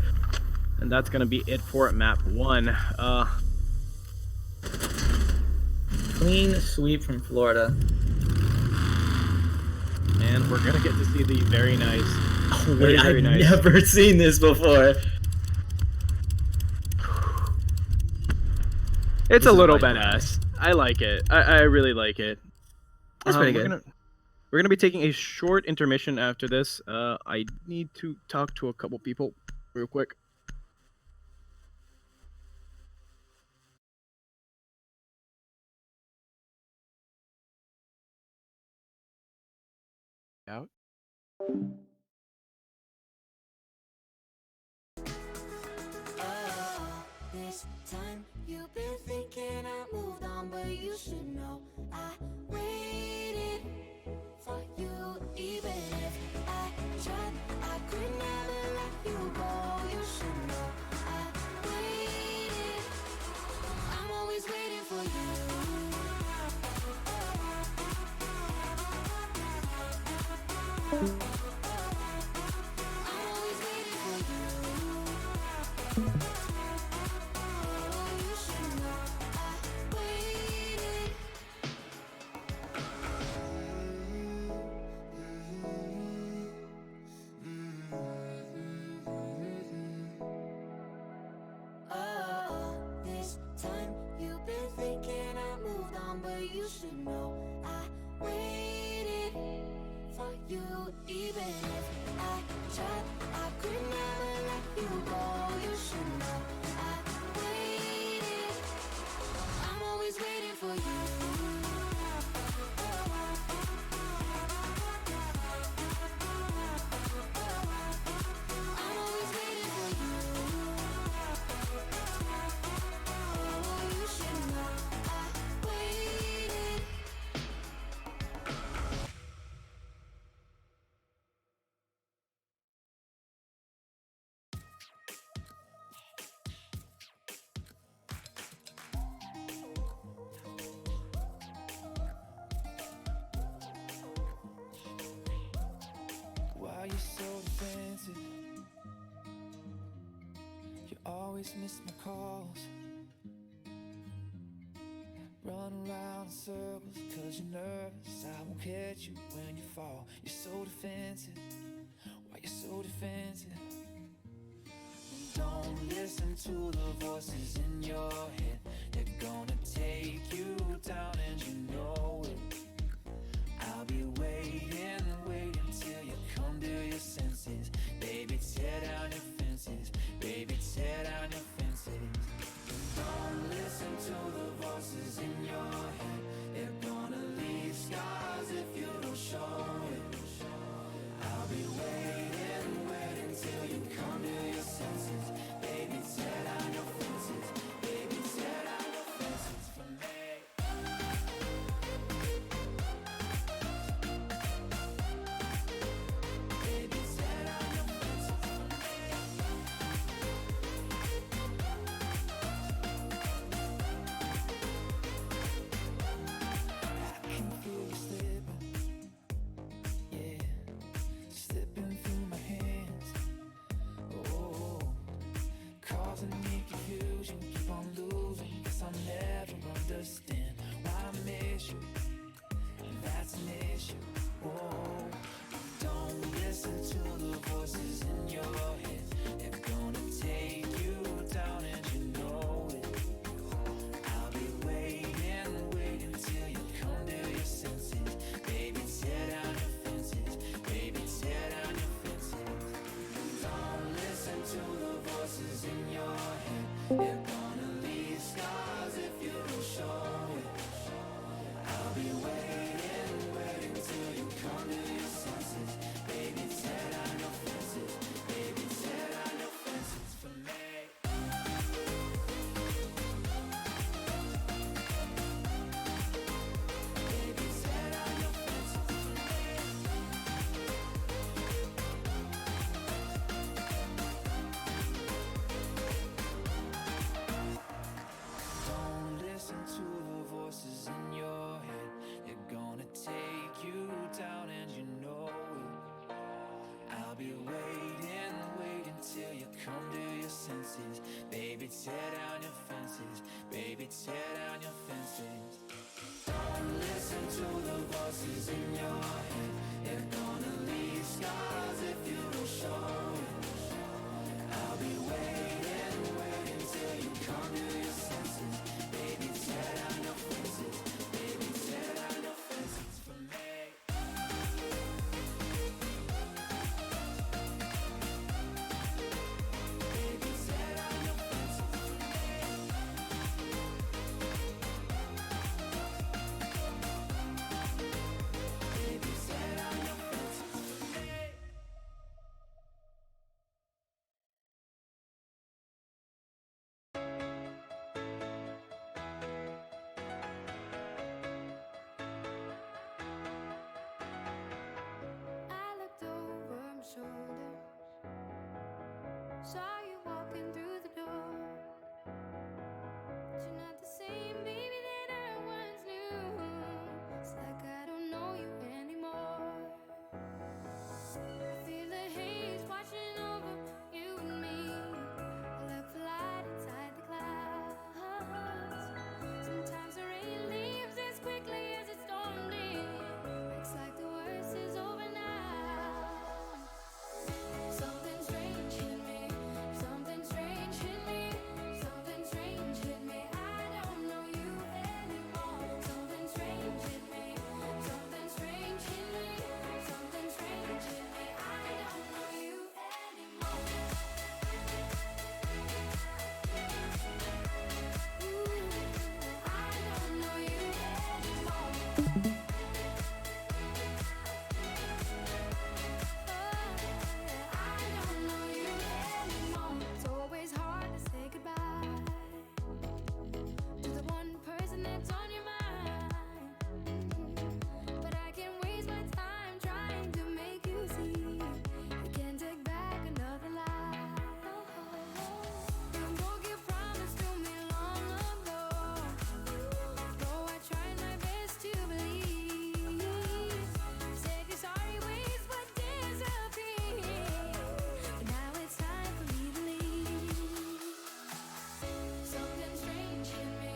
and that's gonna be it for map 1. Clean sweep from Florida. And we're gonna get to see the very nice. Oh, Very, wait, very I've nice. never seen this before. It's This a is little my badass. I like it. I really like it. That's pretty We're good. gonna be taking a short intermission after this. I need to talk to a couple people real quick. Out. Oh, this time you've been thinking I moved on, but you should know I waited for you. Even if I tried, I could never let you go. You should know I waited. I'm always waiting for you. I'm always waiting for you. Oh, you should know I waited. Oh, this time you've been thinking I moved on, but you should know I waited for you. Even if I tried, I could never let you go. You should know I waited. I'm always waiting for you. I'm always waiting for you. Oh, you should know I waited. Why you so defensive? You always miss my calls. Run around in circles cause you're nervous I won't catch you when you fall. You're so defensive. Why you so defensive? Don't listen to the voices in your head. They're gonna take you down and you know it. I'll be waiting till you come to your senses. Baby, tear down your fences. Baby, tear down your fences. Don't listen to the voices in your head. They're gonna leave scars if you don't show it. I'll be waiting till you come to your senses. Baby, tear down your fences. Baby, tear down your fences for me. Baby, tear down your fences. Baby, tear down your fences. Don't listen to the voices in your head. They're gonna leave scars if you don't show it. I'll be waiting, waiting till you come to your senses. Baby, tear down your fences. Baby, tear down your fences for me. Baby, tear down your fences for me. Baby, tear down your fences for me. I looked over my shoulder, saw you walking through the door. But you're not the same baby that I once knew. It's like I don't know you anymore. I feel the haze washing over you and me. I look for light inside the clouds. Sometimes the rain leaves as quickly as it stormed in. Looks like the worst is over now. Something strange hit me. Something strange hit me. Something strange hit me. I don't know you anymore. Something strange hit me. Something strange hit me. Something strange hit me. I don't know you anymore. Ooh, I don't know you anymore. I don't know you anymore. It's always hard to say goodbye to the one person that's on your mind. But I can't waste my time trying to make you see you can't take back another lie. You broke your promise to me long ago. Though I tried my best to believe, said your sorry ways would disappear. But now it's time for me to leave. Something strange hit me.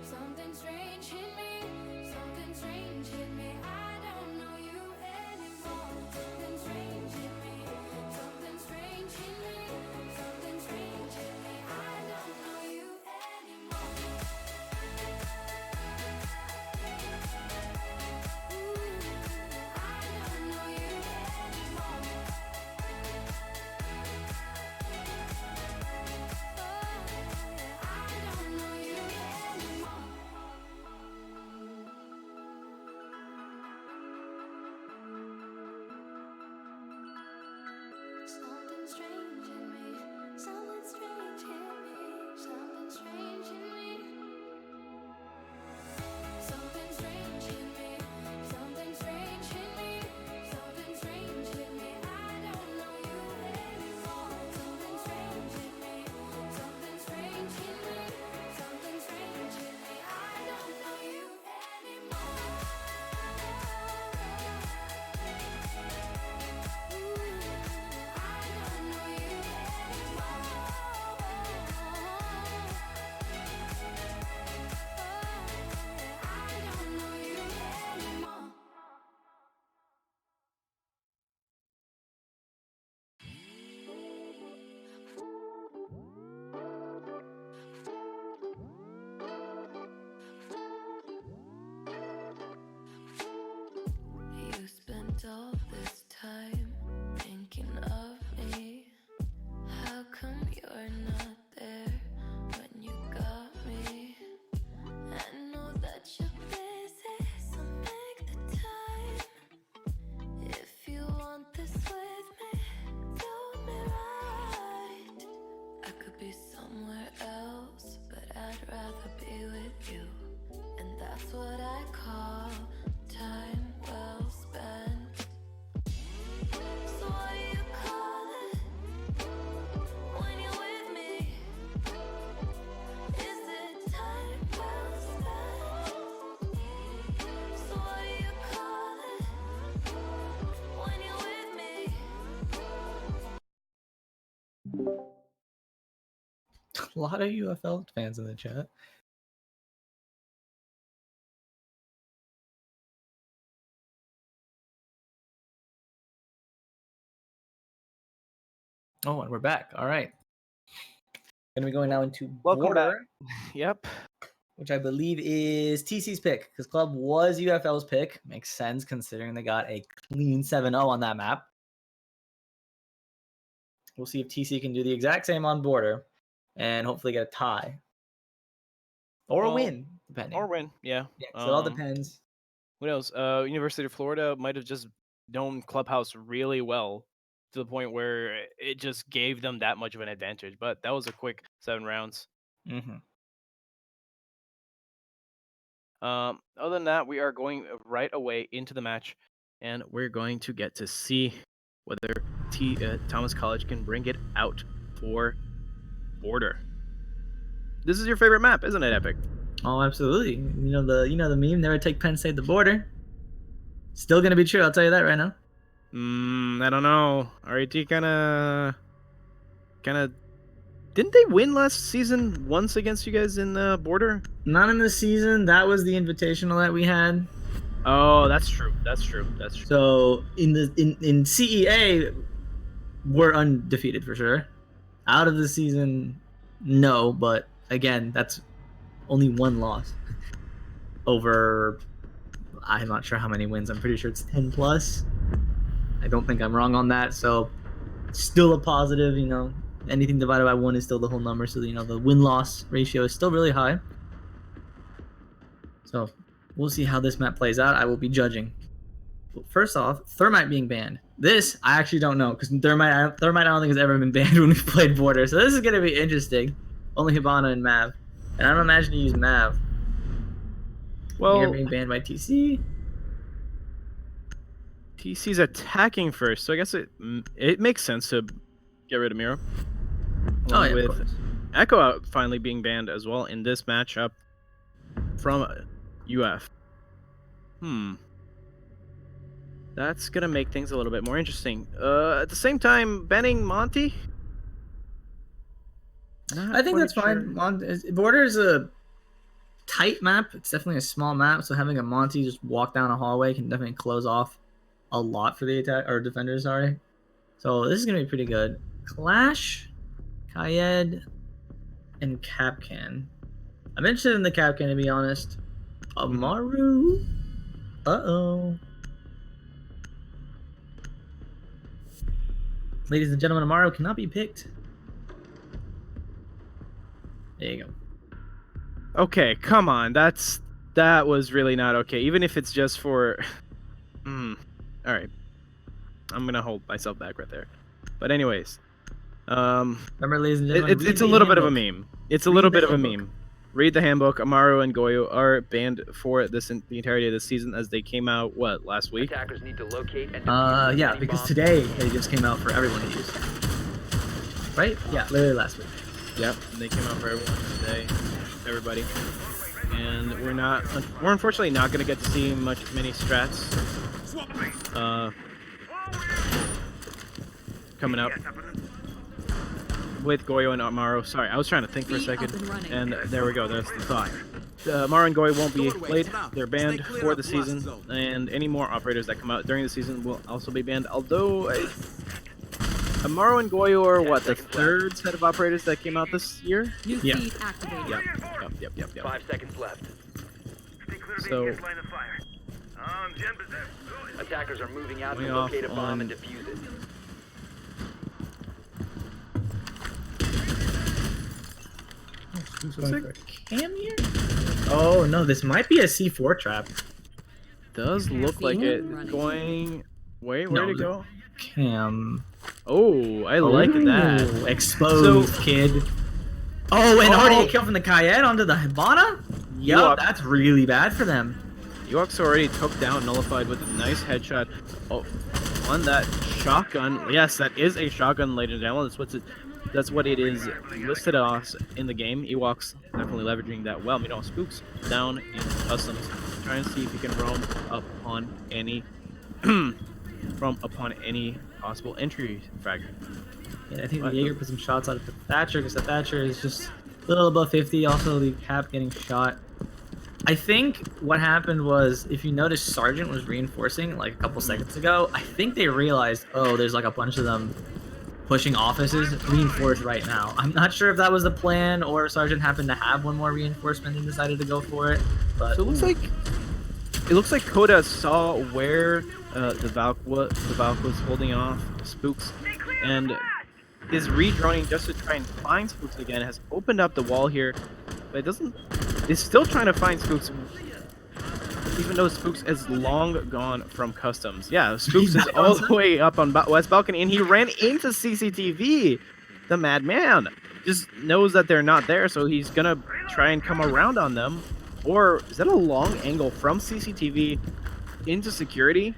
Something strange hit me. Something strange hit me. I don't know you anymore. Something strange hit me. Something strange hit me. Something strange hit me. I don't know you anymore. Ooh, I don't know you anymore. I don't know you anymore. Something strange in me. Something strange in me. Something strange in me. Something strange in me. Something strange in me. Something strange in me. I don't know you anymore. Something strange in me. Something strange in me. Something strange in me. I don't know you anymore. Ooh, I don't know you anymore. I don't know you anymore. You spent all this time thinking of me. How come you're not there when you got me? I know that you're busy, so make the time. If you want this with me, do me right. I could be somewhere else, but I'd rather be with you. And that's what I call time well spent. So what do you call it when you're with me? Is it time well spent? So what do you call it when you're with me? A lot of UFL fans in the chat. Oh, and we're back. All right. Gonna be going now into Welcome back. Border, Yep. which I believe is TC's pick, because Club was UFL's pick. Makes sense considering they got a clean 7-0 on that map. We'll see if TC can do the exact same on Border and hopefully get a tie. Or a Well, win, depending. Or win. Yeah. Yeah, so it all Um, depends. Who knows? University of Florida might have just known Clubhouse really well to the point where it just gave them that much of an advantage. But that was a quick 7 rounds. Mm-hmm. Other than that, we are going right away into the match, and we're going to get to see whether Thomas College can bring it out for Border. This is your favorite map, isn't it, Epic? Oh, absolutely. You know the meme, never take Penn State the border. Still gonna be true, I'll tell you that right now. I don't know. RAT kind of. Didn't they win last season once against you guys in the Border? Not in this season. That was the invitational that we had. Oh, that's true. That's true. So in CEA, we're undefeated for sure. Out of the season, no. But again, that's only one loss over. I'm not sure how many wins. I'm pretty sure it's 10 plus. I don't think I'm wrong on that. So still a positive. Anything divided by 1 is still the whole number. So the win-loss ratio is still really high. So we'll see how this map plays out. I will be judging. First off, Thermite being banned. This, I actually don't know, because Thermite I don't think has ever been banned when we played Border. So this is going to be interesting. Only Hibana and Mav. And I don't imagine you use Mav. Well, You're being banned by TC. TC's attacking first, so I guess it makes sense to get rid of Miro. Oh, yeah, with of course. Echo out finally being banned as well in this matchup from UF. That's gonna make things a little bit more interesting. At the same time, banning Monty. I think that's fine. Border is a tight map. It's definitely a small map, so having a Monty just walk down a hallway can definitely close off a lot for the attack or defenders. Sorry. So this is gonna be pretty good. Clash, Kayed, and Capcan. I'm interested in the Capcan, to be honest. Amaru. Uh-oh. Ladies and gentlemen, Amaru cannot be picked. There you go. Okay, come on. That was really not okay. Even if it's just for. All right. I'm gonna hold myself back right there. But anyways, Remember, ladies and gentlemen, it's a little bit of a meme. It's a little bit of a meme. Read the handbook. Amaru and Goyo are banned for the entirety of this season, as they came out last week. Attackers need to locate and defuse Yeah, any because bombs. today they just came out for everyone to use. Right? Yeah, literally last week. Yep, they came out for everyone today, everybody, and we're unfortunately not gonna get to see many strats. Coming up with Goyo and Amaru. Sorry, I was trying to think for a second, and there we go. That's the thought. Amaru and Goyo won't be played. They're banned for the season, and any more operators that come out during the season will also be banned. Although Amaru and Goyo are the third set of operators that came out this year? New Yeah. feed activated. Yep. 5 seconds left. Stay clear of So- the line of fire. Jen Bazette, go. Attackers are moving out Going to locate a off bomb on- and defuse it. Who's going for a cam here? Oh no, this might be a C4 trap. Does look like it. Running. Going. Wait, where'd it go? Cam. Oh, I like that. Ooh, exposed, kid. Oh, and already a kill from the Kayed onto the Hibana? Yup, Yup. that's really bad for them. Ewok already took down Nullified with a nice headshot on that shotgun. Yes, that is a shotgun, ladies and gentlemen. That's what it is listed as in the game. Ewoks definitely leveraging that well. Spooks down in customs, trying to see if he can roam upon any possible entry fragment. Yeah, I think the Jaeger put some shots out of the Thatcher because the Thatcher is just little above 50. Also, the cap getting shot. I think what happened was, if you notice, Sergeant was reinforcing like a couple seconds ago. I think they realized, oh, there's like a bunch of them pushing offices. Reinforce right now. I'm not sure if that was the plan or if Sergeant happened to have one more reinforcement and decided to go for it. But So it looks like Coda saw where the Valk was holding off Spooks, and is redrawing just to try and find Spooks again. Has opened up the wall here, but it doesn't. Is still trying to find Spooks, even though Spooks is long gone from customs. Yeah, Spooks is all the way up on West Balcony, and he ran into CCTV. The madman just knows that they're not there, so he's gonna try and come around on them. Or is that a long angle from CCTV into security?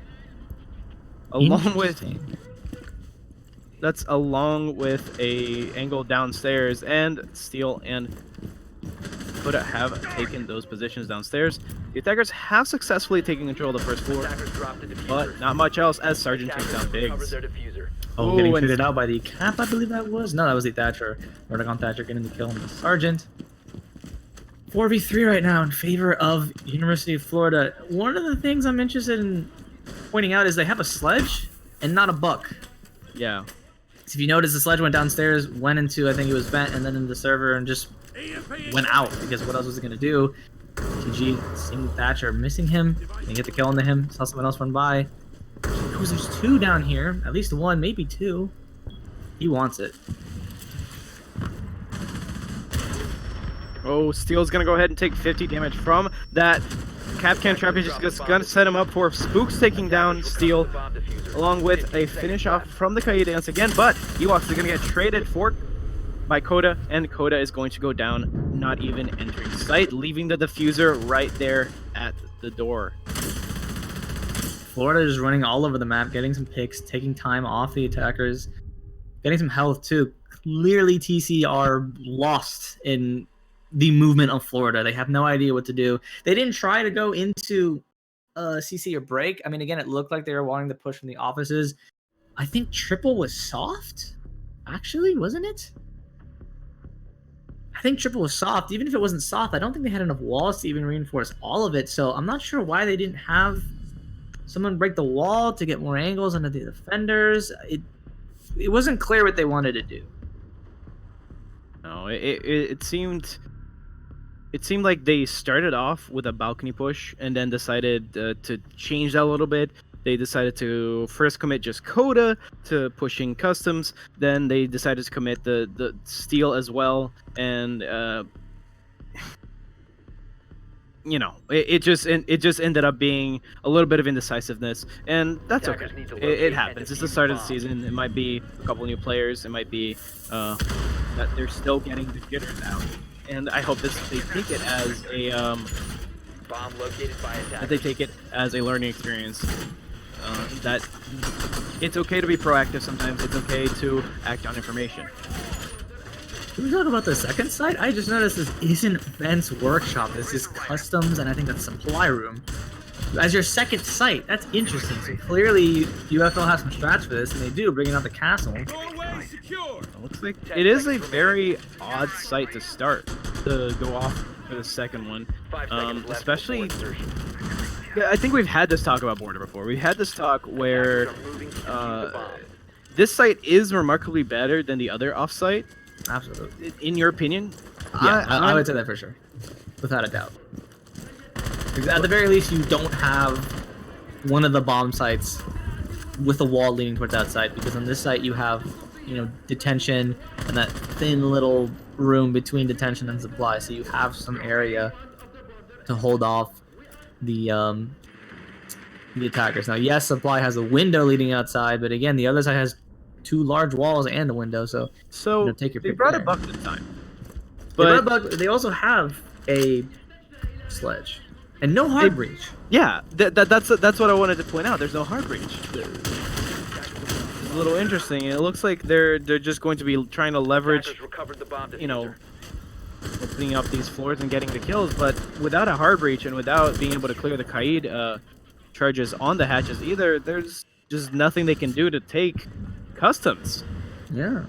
Along with Interesting. that's along with a angle downstairs, and Steel and Coda have taken those positions downstairs. The attackers have successfully taken control of the first floor, Attackers dropped the diffuser. but not much else as Sergeant takes Attackers down recovered Biggs. their diffuser. Oh, Ooh, getting and- figured out by the cap, I believe that was. No, that was the Thatcher. Vertigon Thatcher getting the kill on the Sergeant. 4v3 right now in favor of University of Florida. One of the things I'm interested in pointing out is they have a sledge and not a buck. Yeah. So if you notice, the sledge went downstairs, went into, I think it was vent, and then into the server and just went out, because what else was it going to do? TG seeing Thatcher, missing him. Didn't get the kill into him. Saw someone else run by. He knows there's two down here. At least one, maybe two. He wants it. Oh, Steel's gonna go ahead and take 50 damage from that. Capcan Trap is just gonna set him up for Spooks taking down Steel, Bomb diffuser. along with 15 a seconds finish left. off from the Kaida Dance again, but Ewoks are gonna get traded for by Coda, and Coda is going to go down, not even entering sight, leaving the diffuser right there at the door. Florida is running all over the map, getting some picks, taking time off the attackers, getting some health too. Clearly, TC are lost in the movement of Florida. They have no idea what to do. They didn't try to go into CC or break. I mean, again, it looked like they were wanting to push from the offices. I think triple was soft, actually, wasn't it? I think triple was soft. Even if it wasn't soft, I don't think they had enough walls to even reinforce all of it. So I'm not sure why they didn't have someone break the wall to get more angles onto the defenders. It wasn't clear what they wanted to do. No, it seemed like they started off with a balcony push and then decided to change that a little bit. They decided to first commit just Coda to pushing customs. Then they decided to commit the Steel as well, and it just ended up being a little bit of indecisiveness, and that's okay. Attackers need to It locate happens. and It's the defuse start of the bomb. season. It might be a couple new players. It might be that they're still getting the jitters out, and I hope they take it as a Bomb located by that attackers. they take it as a learning experience. That it's okay to be proactive sometimes. It's okay to act on information. Can we talk about the second site? I just noticed this isn't Vent's workshop. This is customs, and I think that's supply room. As your second site, that's interesting. So clearly, UFL has some strats for this, and they do, bringing out the castle. It looks like it is a very odd site to start to go off for the second one. 5 seconds left Especially, before insertion. yeah, I think we've had this talk about Border before. We had this talk where Attackers are moving to defuse the bomb. this site is remarkably better than the other offsite. Absolutely. In your opinion? Yeah, I I'm- would say that for sure. Without a doubt. Because at the very least, you don't have one of the bomb sites with a wall leaning towards that side, because on this site you have, detention and that thin little room between detention and supply, so you have some area to hold off the attackers. Now, yes, supply has a window leading outside, but again, the other side has two large walls and a window, so So take your they pick brought there. a buck this time, but they also have a sledge and no hard breach. yeah, that's what I wanted to point out. There's no hard breach. It's a little interesting. It looks like they're just going to be trying to leverage, Attackers recovered the bomb diffuser. opening up these floors and getting the kills, but without a hard breach and without being able to clear the Kaid charges on the hatches either, there's just nothing they can do to take customs. Yeah.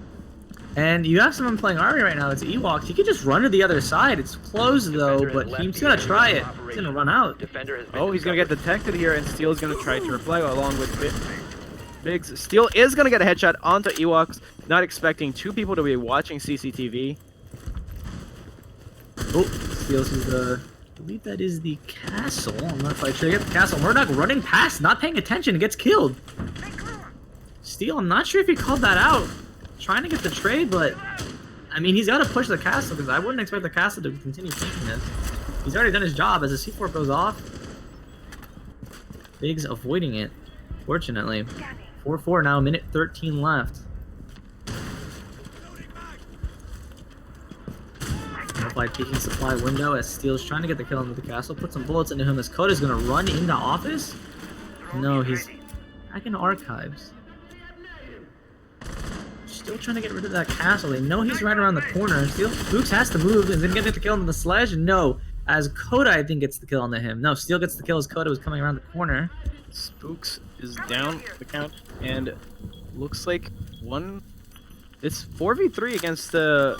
And you have someone playing Army right now. It's Ewoks. He could just run to the other side. It's closed though, Defender has but left he's the gonna area try of it. He's operation. gonna run out. Defender has been Oh, he's gonna get discovered. detected here, and Steel's gonna try to reply along with Biggs. Steel is gonna get a headshot onto Ewoks, not expecting two people to be watching CCTV. Oh, Steel sees the. I believe that is the castle. I'm not quite sure. Get the castle. Murdoch running past, not paying attention, and gets killed. Steel, I'm not sure if he called that out. Trying to get the trade, but I mean, he's got to push the castle because I wouldn't expect the castle to continue taking this. He's already done his job as the C4 goes off. Biggs avoiding it, fortunately. 4-4 now, minute 13 left. By taking supply window as Steel's trying to get the kill into the castle, put some bullets into him as Coda's gonna run into office. No, he's back in archives. Still trying to get rid of that castle. They know he's right around the corner. Steel Spooks has to move and then get the kill into the sledge. No, as Coda I think gets the kill onto him. No, Steel gets the kill as Coda was coming around the corner. Spooks is down the count, and looks like it's 4v3 against the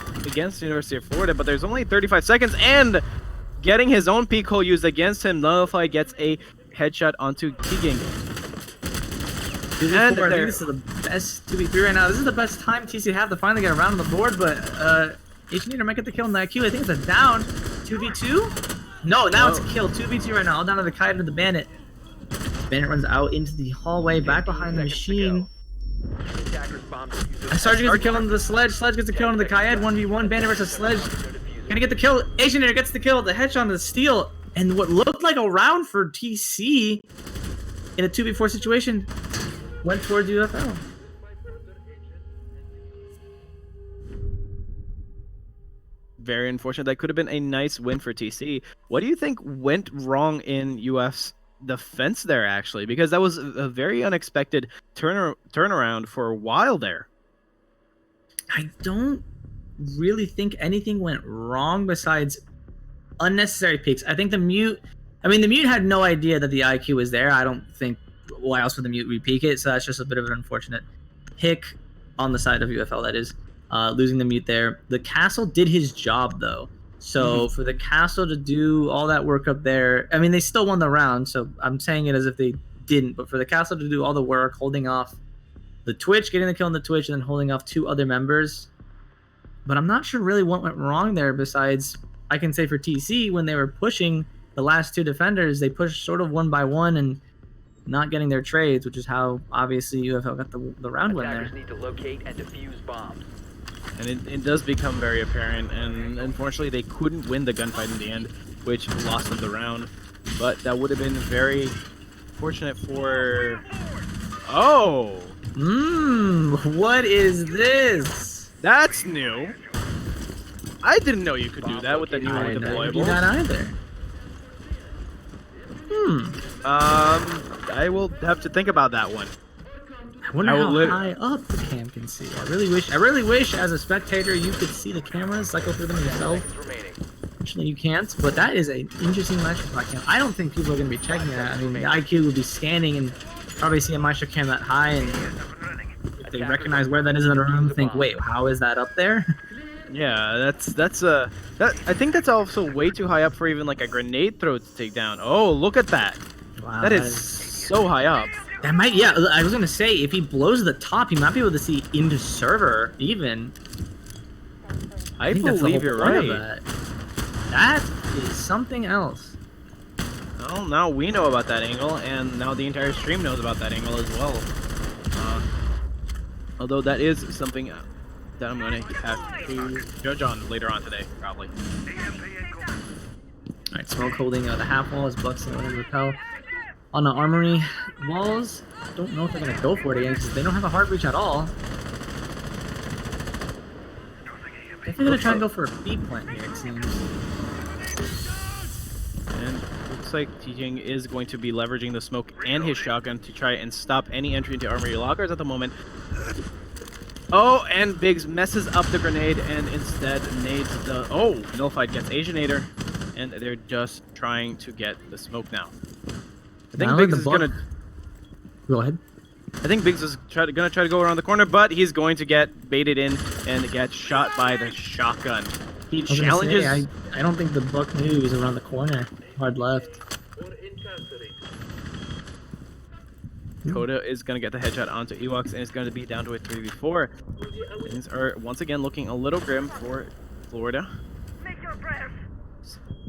University of Florida, but there's only 35 seconds, and getting his own peek hole used against him, Nullify gets a headshot onto Keegan. And I think this is the best 2v3 right now. This is the best time TC have to finally get around on the board, but H-Neater might get the kill in that queue. I think it's a down. 2v2? No, now it's a kill. 2v2 right now. All down to the Kite and the Bandit. Bandit runs out into the hallway, back behind the machine. Attackers bombed the diffuser. Sarge gets the kill on the Sledge. Sledge gets the kill on the Kaed. 1v1. Bandit versus Sledge. Gonna get the kill. H-Neater gets the kill. The headshot on the Steel. And what looked like a round for TC in a 2v4 situation went towards UFL. Very unfortunate. That could have been a nice win for TC. What do you think went wrong in UF's defense there, actually? Because that was a very unexpected turnaround for a while there. I don't really think anything went wrong besides unnecessary peeks. I think the mute had no idea that the IQ was there. I don't think why else would the mute re-peek it, so that's just a bit of an unfortunate pick on the side of UFL, that is. Losing the mute there. The castle did his job though. So for the castle to do all that work up there, I mean, they still won the round, so I'm saying it as if they didn't, but for the castle to do all the work, holding off the Twitch, getting the kill on the Twitch, and then holding off two other members. But I'm not sure really what went wrong there besides, I can say for TC, when they were pushing the last two defenders, they pushed sort of one by one and not getting their trades, which is how obviously UFL got the round win there. Attackers need to locate and defuse bombs. And it does become very apparent, and unfortunately they couldn't win the gunfight in the end, which lost them the round. But that would have been very fortunate for... Oh! What is this? That's new. I didn't know you could do that with the new I didn't do deployable. that either. I will have to think about that one. I wonder I will how lit- high up the cam can see. I really wish as a spectator you could see the cameras, cycle through them yourself. Seconds remaining. Unfortunately you can't, but that is an interesting Maestro cam. I don't think people are going to be checking that. I mean, the IQ would be scanning and probably see a Maestro cam that high, and if they recognize where that is in the room, think, wait, how is that up there? Yeah, I think that's also way too high up for even like a grenade throw to take down. Oh, look at that. Wow, That is so high up. That might, yeah, I was gonna say, if he blows the top, he might be able to see into server, even. I think that's the believe whole you're point of right. That is something else. Well, now we know about that angle, and now the entire stream knows about that angle as well. Although that is something that I'm going to have to judge on later on today, probably. Alright, Smoke holding the half wall as Bucks going to repel on the armory walls. Don't know if they're going to go for it again because they don't have a hard reach at all. Definitely going to try and go for a B plant here, it seems. And looks like T-Jing is going to be leveraging the smoke and his shotgun to try and stop any entry into armory lockers at the moment. Oh, and Biggs messes up the grenade and instead nades the... Oh, Nullified gets Asianator, and they're just trying to get the smoke now. I think Now Biggs the is buck- going to... Go ahead. I think Biggs is gonna try to go around the corner, but he's going to get baited in and get shot by the shotgun. He I was gonna challenges. say, I don't think the Buck knew he was around the corner. Hard left. Coda is going to get the headshot onto Ewoks, and it's going to be down to a 3v4. Things are once again looking a little grim for Florida. Make your prayers.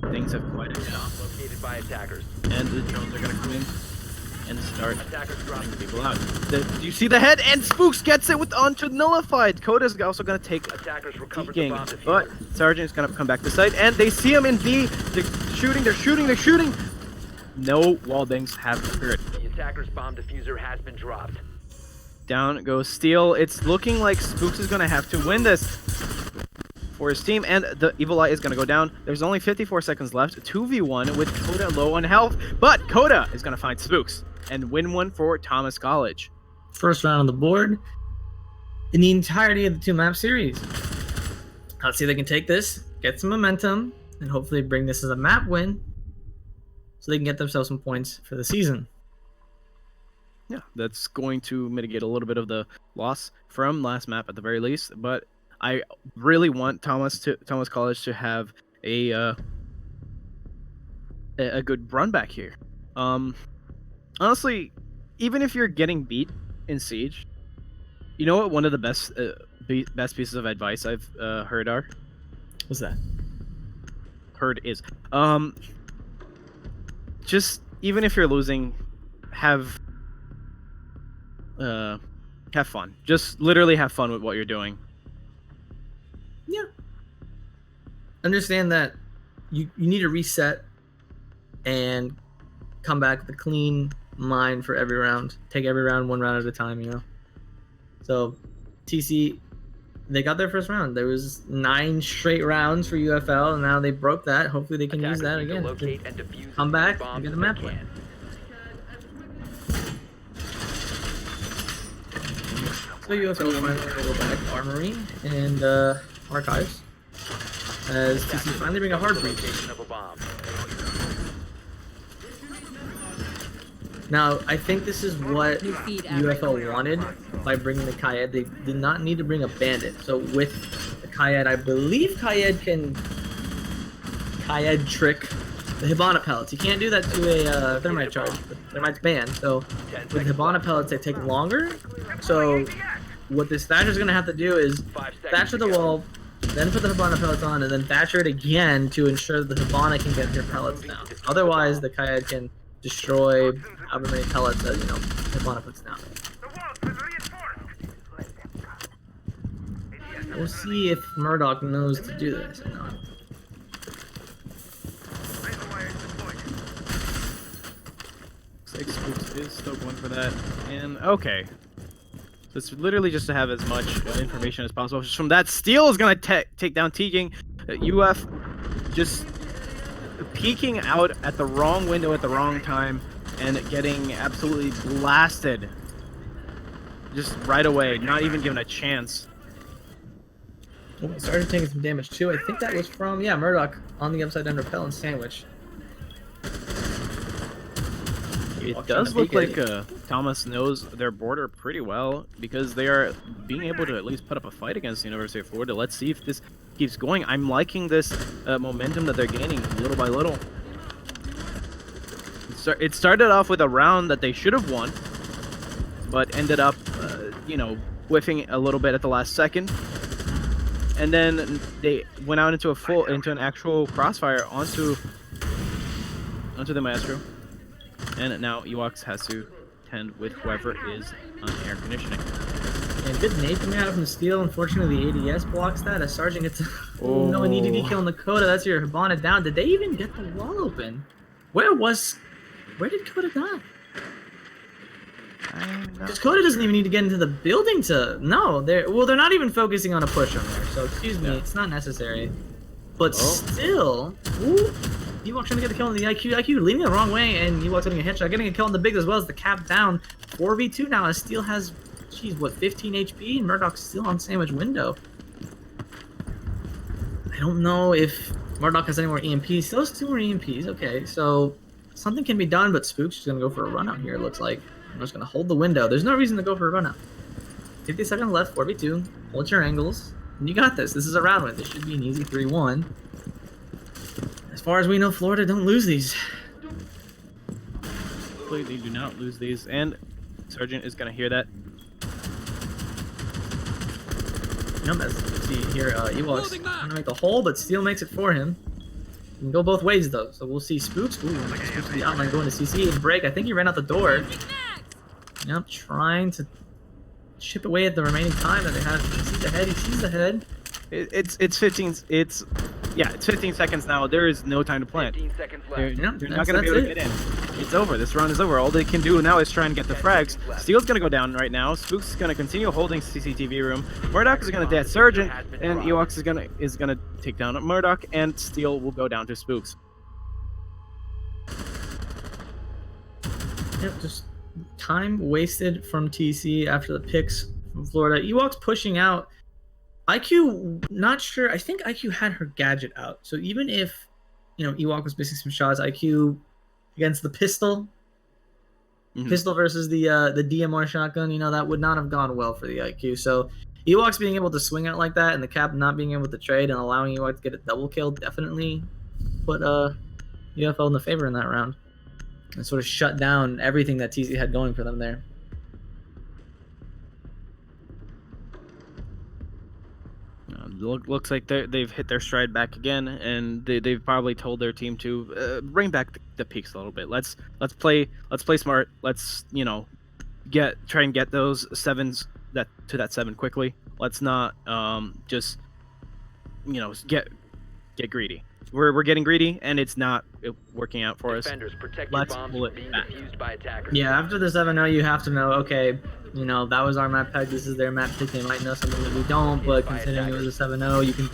Things have quieted down, Located by attackers. and the drones are going to come in and start Attackers dropping taking people out. Do you see the head? And Spooks gets it with onto Nullified. Coda's also going to take Attackers recovered the peeking, bomb diffuser. but Sergeant is going to come back to site, and they see him in B. They're shooting. No wall-bangs have occurred. The attackers' bomb diffuser has been dropped. Down goes Steel. It's looking like Spooks is going to have to win this for his team, and the Evil Eye is going to go down. There's only 54 seconds left. 2v1 with Coda low on health, but Coda is going to find Spooks and win one for Thomas College. First round on the board in the entirety of the 2-map series. Let's see if they can take this, get some momentum, and hopefully bring this as a map win so they can get themselves some points for the season. Yeah, that's going to mitigate a little bit of the loss from last map at the very least, but I really want Thomas College to have a good run back here. Honestly, even if you're getting beat in Siege, you know what one of the best pieces of advice I've heard What's that? is just even if you're losing, have fun. Just literally have fun with what you're doing. Yeah. Understand that you need to reset and come back with a clean mind for every round. Take every round one round at a time, you know? So, TC, they got their first round. There was 9 straight rounds for UFL, and now they broke that. Hopefully they can use that Attackers need to again. locate and defuse Come the back bombs and get the if map they win. can. So UFL finally go back Armory and Archives as TC finally bring a hard breach. Location of a bomb. Now, I think this is what New feed UFL wanted by bringing the Kayed. They did not need to bring a bandit. So with the Kayed, I believe Kayed can trick the Hibana pellets. You can't do that to a thermite charge. But thermite's banned. So with Hibana pellets, they take longer. So what this Thatcher's gonna have to do is 5 seconds Thatcher to the go. wall, then put the Hibana pellets on, and then Thatcher it again to ensure that the Hibana can get their pellets down. Otherwise, the Kayed can destroy however many pellets that, Hibana puts down. The walls been reinforced. We'll see if Murdoch knows to do this or not. Razor wire deployed. Looks like Spooks is still going for that. And okay. So it's literally just to have as much information as possible. Just from that, Steel is going to take down Teaking. UF just peeking out at the wrong window at the wrong time and getting absolutely blasted. Just right away, not even given a chance. Oh, he started taking some damage too. I think that was from, Murdoch on the upside down repellent sandwich. It Walks does trying look to peek at like Thomas knows their border pretty well because they are being able to at least put up a fight against the University of Florida. Let's see if this keeps going. I'm liking this momentum that they're gaining little by little. It started off with a round that they should have won, but ended up, whiffing a little bit at the last second. And then they went out into an actual crossfire onto the Maestro. And now Ewoks has to tend with whoever is on air conditioning. And good nade coming out from the Steel. Unfortunately, the ADS blocks that. As Sergeant gets oh no, an EDD kill on the Coda. That's your Hibana down. Did they even get the wall open? Where did Coda die? Because Coda doesn't even need to get into the building to... No, they're not even focusing on a push on there. So, excuse me, it's not necessary. But still... Ooh, Ewok trying to get the kill on the IQ leaning the wrong way, and Ewok's getting a headshot. Getting a kill on the Biggs as well as the cap down. 4v2 now, as Steel has, 15 HP, and Murdoch's still on sandwich window. I don't know if Murdoch has any more EMPs. Still has 2 more EMPs. Okay, so something can be done, but Spook's just going to go for a run out here, it looks like. I'm just gonna hold the window. There's no reason to go for a run out. 50 seconds left, 4v2. Hold your angles. And you got this. This is a round win. This should be an easy 3-1. As far as we know, Florida don't lose these. Hopefully they do not lose these, and Sergeant is gonna hear that. Yep, as you can see here, Ewoks trying to make the hole, but Steel makes it for him. You can go both ways though, so we'll see Spooks. Ooh, Spooks the outline going to CC and break. I think he ran out the door. Yep, trying to chip away at the remaining time that they have. He sees the head. He sees the head. It's 15. It's 15 seconds now. There is no time to plant. 15 seconds They're, left. they're not gonna be able to get in. It's over. This round is over. All they can do now is try and get the frags. Steel's gonna go down right now. Spooks is gonna continue holding CCTV room. Murdoch is gonna death Sergeant, and Ewoks is gonna take down Murdoch, and Steel will go down to Spooks. Yep, just time wasted from TC after the picks from Florida. Ewoks pushing out. IQ, not sure. I think IQ had her gadget out. So even if, Ewok was missing some shots, IQ against the pistol, pistol versus the DMR shotgun, that would not have gone well for the IQ. So Ewoks being able to swing out like that and the Cap not being able to trade and allowing Ewok to get a double kill definitely put UFL in the favor in that round. And sort of shut down everything that TC had going for them there. Looks like they've hit their stride back again, and they've probably told their team to bring back the peaks a little bit. Let's play smart. Let's try and get those sevens to that 7 quickly. Let's not just get greedy. We're getting greedy, and it's not working out for us. Defenders, protect your Let's bombs pull from it being back. defused by attackers. Yeah, after the 7-0, you have to know, okay, that was our map pick, this is their map pick, they might know something that we don't, but considering it was a 7-0, you can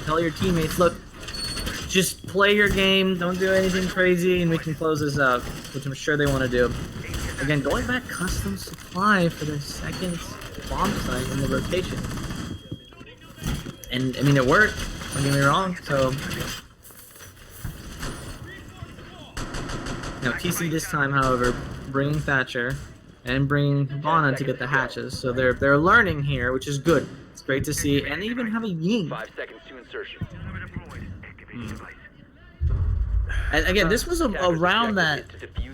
tell your teammates, look, just play your game, don't do anything crazy, and we can close this out, which I'm sure they want to do. Again, going back custom supply for their second bomb site in the rotation. And, it worked, don't get me wrong, so... Now, TC this time, however, bringing Thatcher and bringing Vana to get the hatches. So they're learning here, which is good. It's great to see. And they even have a Ying. 5 seconds to insertion. And again, this was a round that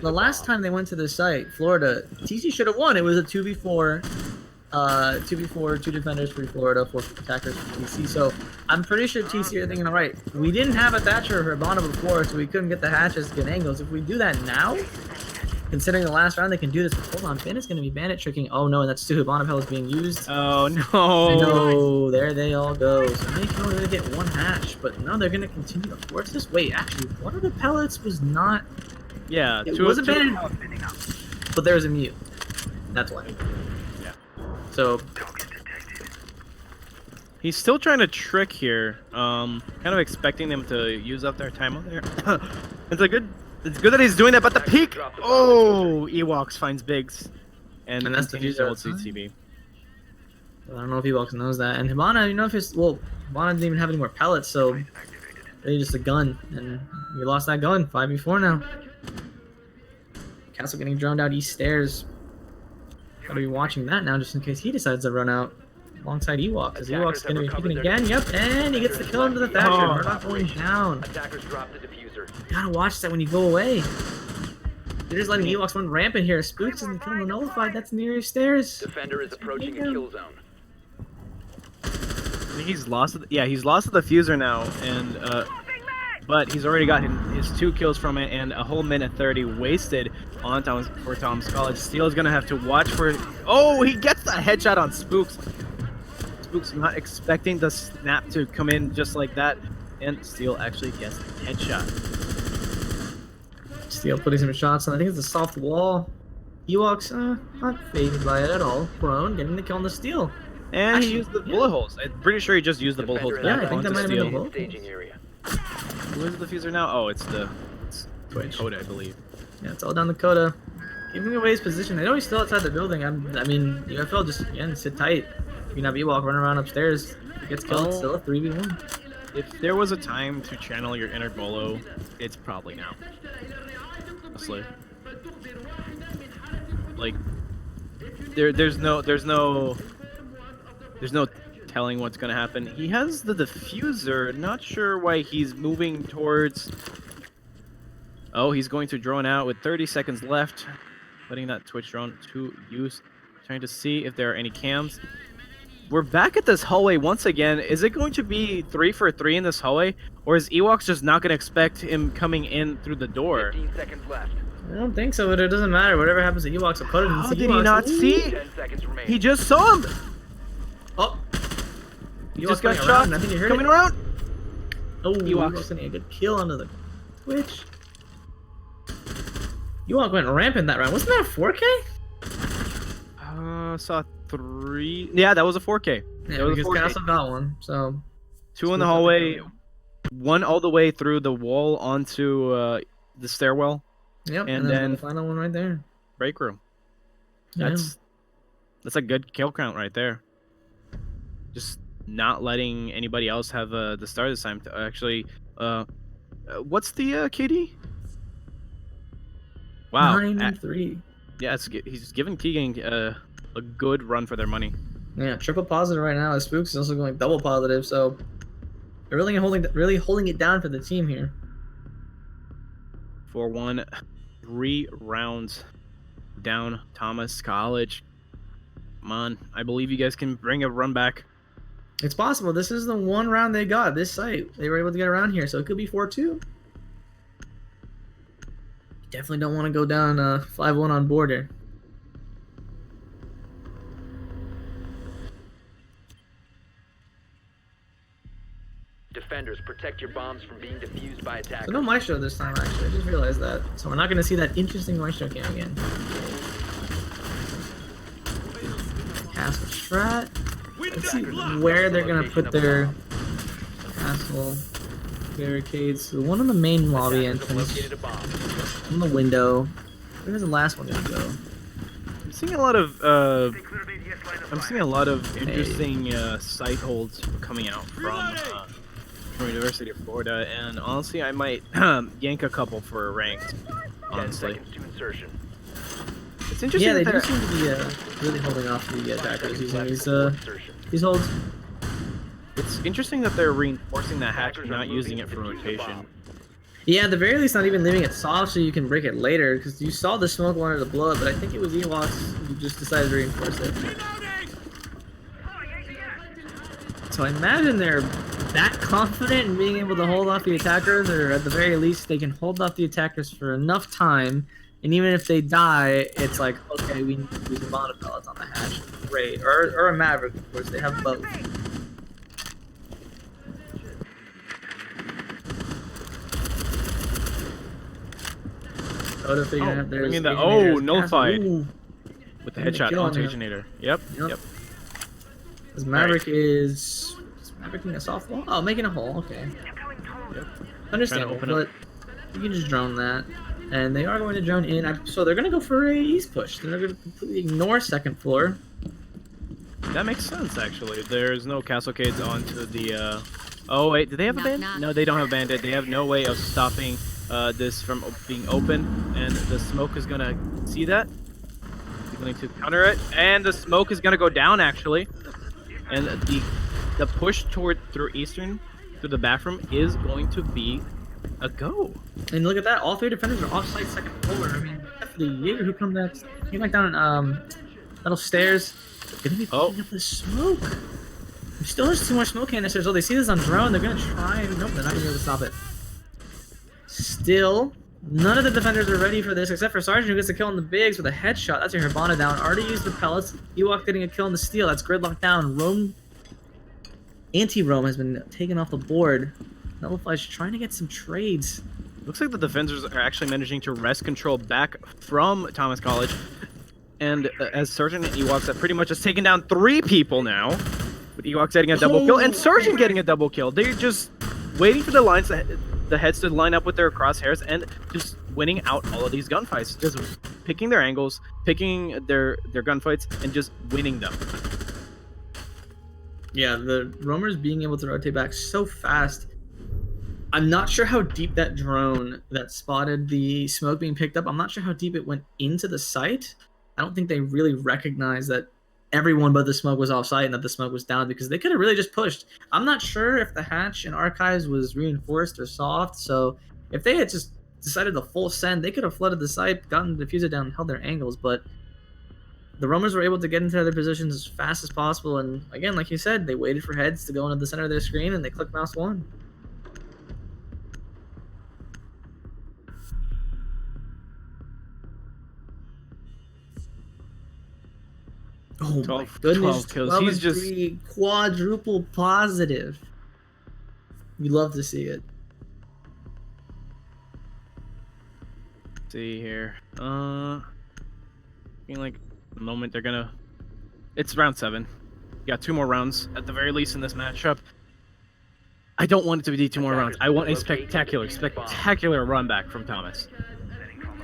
the last time they went to the site, Florida, TC should have won. It was a 2v4. 2v4, 2 defenders for Florida, 4 attackers for TC. So I'm pretty sure TC are thinking, all right, we didn't have a Thatcher or Hibana before, so we couldn't get the hatches to get angles. If we do that now, considering the last round, they can do this. But hold on, Ben is going to be bandit tricking. Oh no, and that's 2 Hibana pellets being used. Oh no! No, there they all go. So they can only get 1 hatch, but no, they're going to continue to force this. Wait, actually, one of the pellets was not. Yeah, It was a bandit, but there was a mute. That's why. So he's still trying to trick here, kind of expecting them to use up their time on there. It's good that he's doing that, but the peak! Oh, Ewoks finds Biggs, and that's the continues to hold future. CCTV. I don't know if Ewoks knows that. And Hibana, if it's Hibana didn't even have any more pellets, so really just a gun, and we lost that gun. 5v4 now. Castle getting droned out east stairs. Gotta be watching that now, just in case he decides to run out alongside Ewok, because Ewok's gonna be picking again. Yep, and he gets the kill into the Thatcher. Oh. Murdoch going down. Attackers drop the diffuser. Gotta watch that when you go away. They're just letting Ewoks run rampant here. Spooks isn't killing the nullified. That's near your stairs. Defender is approaching a kill zone. I think he's lost. He's lost the diffuser now, and but he's already got his 2 kills from it, and a whole minute 30 wasted on Tom's College. Steel's gonna have to watch for. Oh, he gets the headshot on Spooks. Spooks not expecting the snap to come in just like that, and Steel actually gets the headshot. Steel putting some shots on. I think it's a soft wall. Ewoks not faded by it at all. Prone, getting the kill on the Steel. And Actually, he used the bullet holes. I'm pretty sure he just used the bullet holes Defender back Yeah, I think that onto might have been the Steel. bullet. Staging area. Who is the diffuser now? Oh, it's Twitch. Coda, I believe. Yeah, it's all down the Coda. Giving away his position. I know he's still outside the building. I mean, UFL just, again, sit tight. You can have Ewok running around upstairs. He gets killed, Oh. still a 3v1. If there was a time to channel your inner Bolo, it's probably now. Honestly. like there's no telling what's gonna happen. He has the diffuser. Not sure why he's moving towards. Oh, he's going to drone out with 30 seconds left. Letting that Twitch drone to use. Trying to see if there are any cams. We're back at this hallway once again. Is it going to be 3 for 3 in this hallway? Or is Ewoks just not going to expect him coming in through the door? 15 seconds left. I don't think so, but it doesn't matter. Whatever happens to Ewoks, I'll put it in. How did he not see? 10 seconds remaining. He just saw him! Oh! He Ewok's just got coming shot. around. I think you heard Coming it. around! Oh, Ewoks. Ewok's getting a good kill onto the Twitch. Ewok went rampant that round. Wasn't that a 4K? Saw 3. Yeah, that was a 4K. Yeah, That was a because 4K. Castle got one, so... 2 in the Smooth hallway. out 1 all the way through the wall onto the stairwell. Yep, And and then then- the final one right there. Break room. Yeah. That's a good kill count right there. Just not letting anybody else have the start this time. To actually, what's the KD? Wow. 9-3. Yeah, he's giving Keegan a good run for their money. Yeah, triple positive right now. Spooks is also going double positive, so they're really holding it down for the team here. 4-1, 3 rounds down. Thomas College. Come on, I believe you guys can bring a run back. It's possible. This is the one round they got. This site, they were able to get around here, so it could be 4-2. Definitely don't want to go down 5-1 on board here. Defenders, protect your bombs from being defused by attackers. So no Maestro this time, actually. I just realized that. So we're not going to see that interesting Maestro cam again. Castle strat. Let's see where they're going to put their castle barricades. So the one on the main lobby Attackers have entrance. located a bomb. On the window. Where's the last one going to go? I'm seeing a lot of Stay clear of ADS line of I'm fire. seeing a lot of interesting site holds coming out from University of Florida, and honestly, I might yank a couple for ranked. 10 Honestly, seconds to insertion. it's interesting. Yeah, they that do seem to be really holding off the 5 attackers seconds using left these, before insertion. these holds. it's interesting that they're reinforcing that hatch, Attackers and are not moving using to it for defuse the rotation. bomb. Yeah, at the very least, not even leaving it soft so you can break it later, because you saw the smoke wanted to blow up, but I think it was Ewoks who just decided to reinforce it. So I imagine they're that confident in being able to hold off the attackers, or at the very least, they can hold off the attackers for enough time, and even if they die, it's like, okay, we need to use a lot of pellets on the hatch. Great. Or a Maverick, of course, they have both. Oda figuring out there's bringing the- Aginator's oh, nullified. castle. Ooh, With the Getting the headshot kill on onto him. Aginator. Yep. Yep. Yep. This Maverick is Maverick making a softball? Oh, making a hole. Okay. Understandable, open but you can just drone that. And they are going to drone in. So they're going to go for a east push. They're going to completely ignore second floor. That makes sense, actually. There's no Castlecades onto the. Oh wait, do they have a Knock, bandit? knock. No, they don't have a bandit. They have no way of stopping this from being open, and the smoke is gonna see that. He's going to counter it, and the smoke is gonna go down actually, and the push through Eastern through the bathroom is going to be a go. And look at that. All three defenders are off-site second floor. I mean, except for the Jaeger who come back down metal stairs. They're going to be picking up the smoke. He still has too much smoke canisters. Oh, they see this on drone. They're going to try and... Nope, they're not going to be able to stop it. Still, none of the defenders are ready for this, except for Sergeant, who gets a kill on the bigs with a headshot. That's your Hibana down. Already used the pellets. Ewok getting a kill on the steel. That's gridlock down. Rome... Anti-Rome has been taken off the board. Nullify's trying to get some trades. Looks like the defenders are actually managing to wrest control back from Thomas College. And as Sergeant and Ewoks have pretty much just taken down 3 people now. With Ewoks getting a double kill and Sergeant getting a double kill. They're just waiting for the lines, the heads to line up with their crosshairs and just winning out all of these gunfights. Just picking their angles, picking their gunfights, and just winning them. Yeah, the roamers being able to rotate back so fast. I'm not sure how deep that drone that spotted the smoke being picked up. I'm not sure how deep it went into the site. I don't think they really recognized that everyone but the smoke was off site and that the smoke was down, because they could have really just pushed. I'm not sure if the hatch in Archives was reinforced or soft, so if they had just decided to full send, they could have flooded the site, gotten the diffuser down, and held their angles, but the Roamers were able to get into their positions as fast as possible, and again, like you said, they waited for heads to go into the center of their screen, and they clicked mouse 1. Oh my 12 goodness, 12 kills. 12 He's and just 3, quadruple positive. You love to see it. see here. I feel like the moment they're gonna. It's round 7. You got 2 more rounds at the very least in this matchup. I don't want it to be 2 more rounds. I want a spectacular run back from Thomas.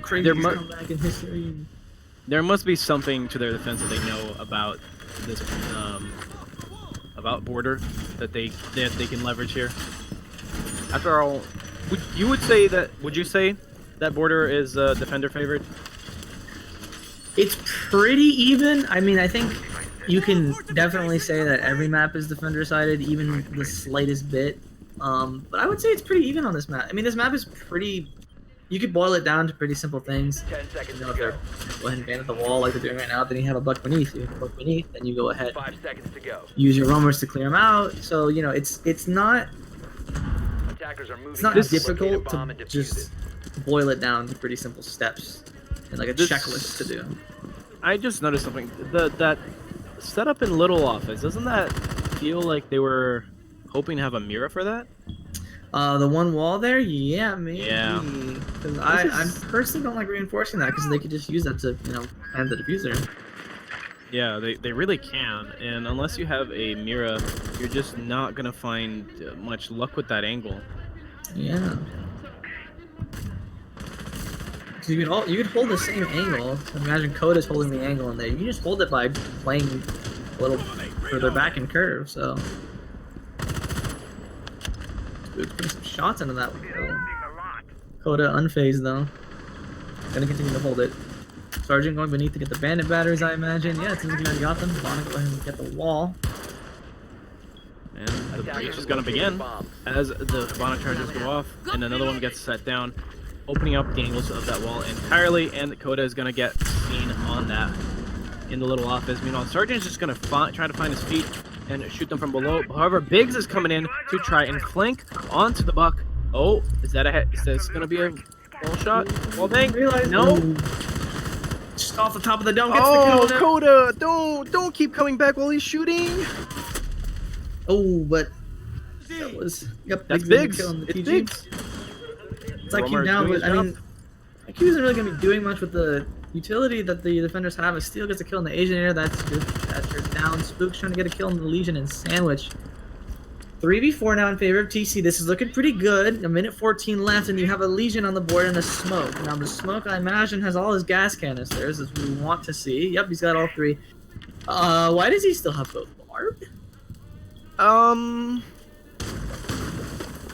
Craziest comeback in history. There must be something to their defense that they know about this, about border that they can leverage here. After all, would you say that border is defender favored? It's pretty even. I mean, I think you can definitely say that every map is defender sided, even the slightest bit. But I would say it's pretty even on this map. I mean, this map is pretty. You could boil it down to pretty simple things. 10 seconds You know, to if go. they're go ahead and ban at the wall like they're doing right now, then you have a buck beneath. You have a buck beneath, then you go ahead, 5 seconds to go. use your roamers to clear them out. So you know, it's not Attackers are moving. it's not out to locate a difficult bomb to and defuse just it. boil it down to pretty simple steps and like a This- checklist to do. I just noticed something. That setup in Little Office, doesn't that feel like they were hoping to have a mirror for that? The one wall there, yeah, maybe. Yeah. Because I personally don't like reinforcing that because they could just use that to, you know, end the diffuser. Yeah, they really can, and unless you have a Mira, you're just not gonna find much luck with that angle. Yeah. So you could hold the same angle. Imagine Coda's holding the angle in there. You just hold it by playing a little further back in curve. So. Dude, putting some shots into that wall. Coda unfazed though. Gonna continue to hold it. Sergeant going beneath to get the bandit batteries, I imagine. Yeah, it seems like he already got them. Bonna go ahead and get the wall. And the Attackers breach is gonna located a begin bomb. as the Bonnet charges go off, and another one gets set down, opening up the angles of that wall entirely, and Coda is gonna get seen on that in the Little Office. Meanwhile, Sergeant is just gonna try to find his feet and shoot them from below. However, Biggs is coming in to try and flank onto the buck. Oh, is that a hit? Is this gonna be a wall shot? Wall bang? No. Ooh. Just off the top of the dome. Gets Oh, the kill. Coda! Don't keep coming back while he's shooting. Oh, but that was. Yep, That's Biggs is Biggs. killing the It's PG. Biggs. It's like Romer he's down, doing but his I mean, like he wasn't really gonna be doing much with the utility that the defenders have. As Steel gets a kill in the Asian air, that's good. That's your down. Spook's trying to get a kill in the Legion and Sandwich. 3v4 now in favor of TC. This is looking pretty good. A minute 14 left, and you have a Legion on the board and a Smoke. Now the Smoke, I imagine, has all his gas canisters, as we want to see. Yep, he's got all 3. Why does he still have both Barb?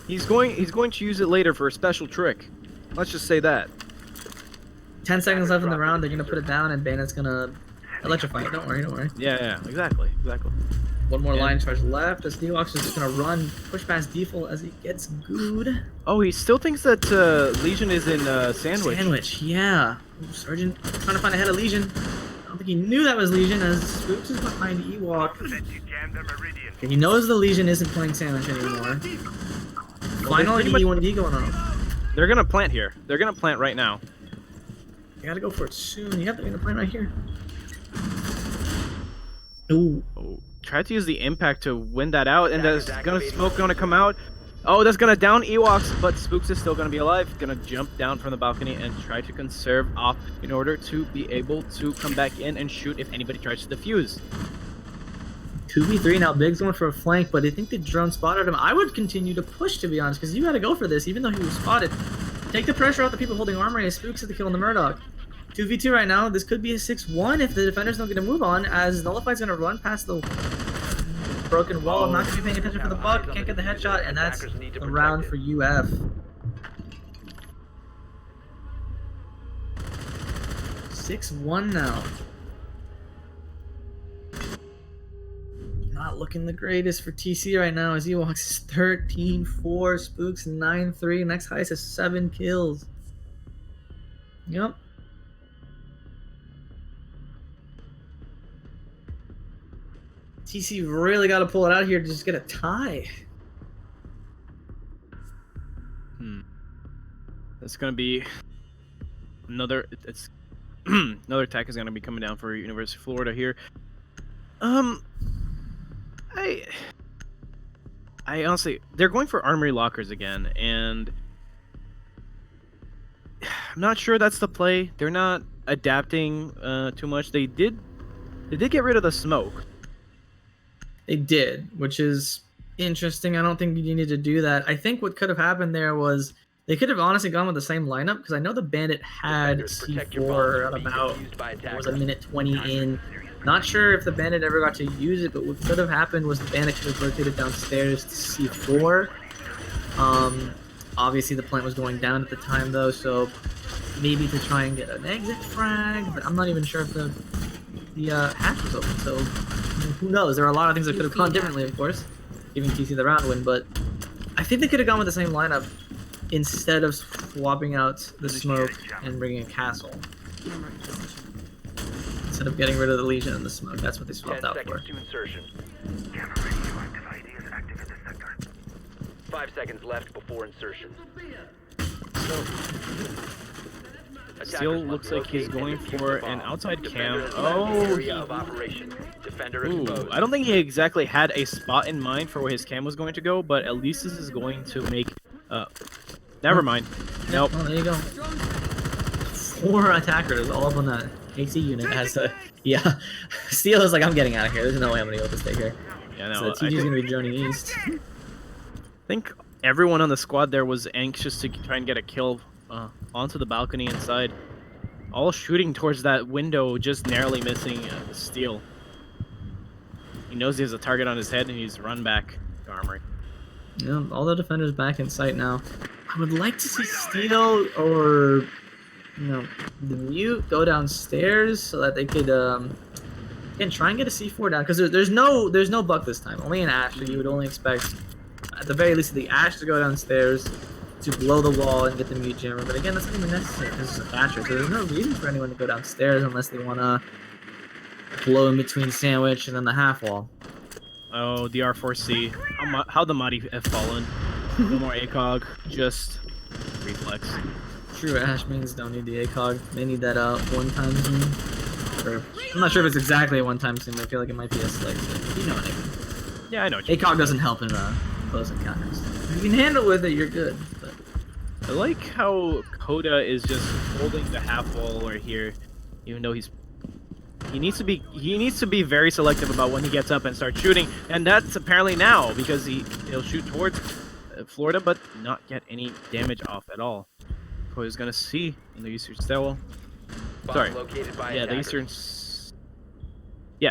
He's going to use it later for a special trick. Let's just say that. 10 seconds left in the round. They're gonna put it down, and Bandit's gonna electrify it. Don't worry. Yeah, exactly. One more Yeah. line charge left as Neox is just gonna run, push past Default as he gets gooed. Oh, he still thinks that Legion is in Sandwich. Yeah. Ooh, Sergeant trying to find a head of Legion. I don't think he knew that was Legion as Spooks is behind Ewok. And he knows the Legion isn't playing Sandwich anymore. Finally, pretty much- E1D going on. They're gonna plant here. They're gonna plant right now. You gotta go for it soon. Yep, they're gonna plant right here. Ooh. Oh, try to use the impact to win that out, and Attackers there's gonna activating. smoke gonna come out. Oh, that's gonna down Ewoks, but Spooks is still gonna be alive. Gonna jump down from the balcony and try to conserve off in order to be able to come back in and shoot if anybody tries to defuse. 2v3 now. Big's going for a flank, but I think the drone spotted him. I would continue to push, to be honest, because you got to go for this, even though he was spotted. Take the pressure off the people holding armor, and Spooks at the kill on the Murdoch. 2v2 right now. This could be a 6-1 if the defenders don't get a move on, as Nullify's going to run past the broken wall. Not going to be paying attention for the buck. Can't get the headshot, and that's Attackers need to the protect round it. for UF. 6-1 now. not looking the greatest for TC right now. As Ewoks is 13-4, Spooks 9-3. Next highest is 7 kills. Yep. TC really got to pull it out here to just get a tie. That's gonna be another. It's another attack is gonna be coming down for University of Florida here. I honestly, they're going for armory lockers again, and I'm not sure that's the play. They're not adapting too much. They did get rid of the smoke. They did, which is interesting. I don't think you needed to do that. I think what could have happened there was they could have honestly gone with the same lineup, because I know the Bandit had Defenders, protect your C4 bombs at from being about, defused by it was attackers. a minute 20 in. Not sure if the Bandit ever got to use it, but what could have happened was the Bandit could have rotated downstairs to C4. Obviously the plant was going down at the time though, so maybe to try and get an exit frag, but I'm not even sure if the hatch was open, so who knows? There are a lot of things that could have gone differently, of course, giving TC the round win, but I think they could have gone with the same lineup instead of swapping out the smoke and bringing a castle. Instead of getting rid of the Legion and the smoke, that's what they 10 swapped out for. seconds to insertion. Camera radioactive ID is active in this sector. 5 seconds left before insertion. Still looks like he's going for an outside cam. Oh, Area of operation. Defender ooh, exposed. I don't think he exactly had a spot in mind for where his cam was going to go, but at least this is going to make. Never mind. Nope. Oh, there you go. 4 attackers all up on that AC unit has a yeah. Steel is like, I'm getting out of here. There's no way I'm gonna go with this thing here. Yeah, no. So TG's gonna be journeying east. I think everyone on the squad there was anxious to try and get a kill onto the balcony inside. All shooting towards that window, just narrowly missing Steel. He knows he has a target on his head, and he's run back to armory. Yeah, all the defenders back in sight now. I would like to see Steel or the Mute go downstairs so that they could again try and get a C4 down, because there's no Buck this time, only an Ash, so you would only expect at the very least the Ash to go downstairs to blow the wall and get the Mute Jammer, but again that's not even necessary because it's a Thatcher, so there's no reason for anyone to go downstairs unless they want to blow in between Sandwich and then the half wall. Oh, the R4C. How the mighty have fallen. No more ACOG, just reflex. True Ash mains don't need the ACOG. They need that one-time zoom. Or, I'm not sure if it's exactly a one-time zoom. I feel like it might be a slight zoom. You know what I mean. Yeah, I know. What you ACOG doesn't help in close encounters. If you can handle with it, you're good. But I like how Coda is just holding the half wall right here, even though he needs to be very selective about when he gets up and starts shooting, and that's apparently now because he'll shoot towards Florida but not get any damage off at all. Coda's gonna see in the eastern stairwell. Bomb Sorry. located by Yeah, the attackers.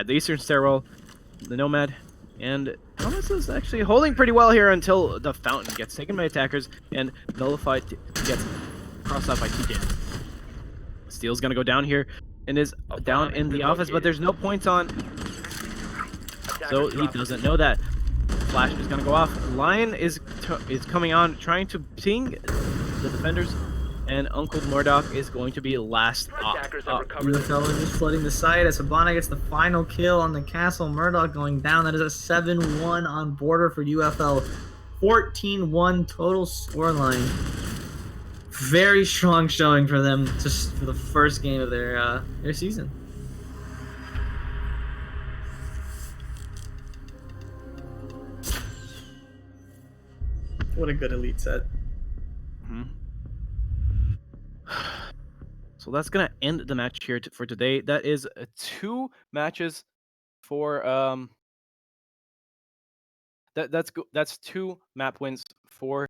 eastern stairwell, the Nomad, and Thomas is actually holding pretty well here until the fountain gets taken by attackers and nullified gets crossed off by TJ. Steel's gonna go down here and is A down bomb in has the been office, but located. there's no points on, Attackers so he dropped doesn't know that. Flash is gonna go off. Lion is coming on, trying to ping the defenders, and Uncle Murdoch is going to be last Attackers have up. recovered. UFL is just flooding the site as Hibana gets the final kill on the castle. Murdoch going down. That is a 7-1 on border for UFL. 14-1 total scoreline. Very strong showing for them just for the first game of their season. What a good elite set. Mhm. So that's gonna end the match here for today. That is 2 matches for that's 2 map wins for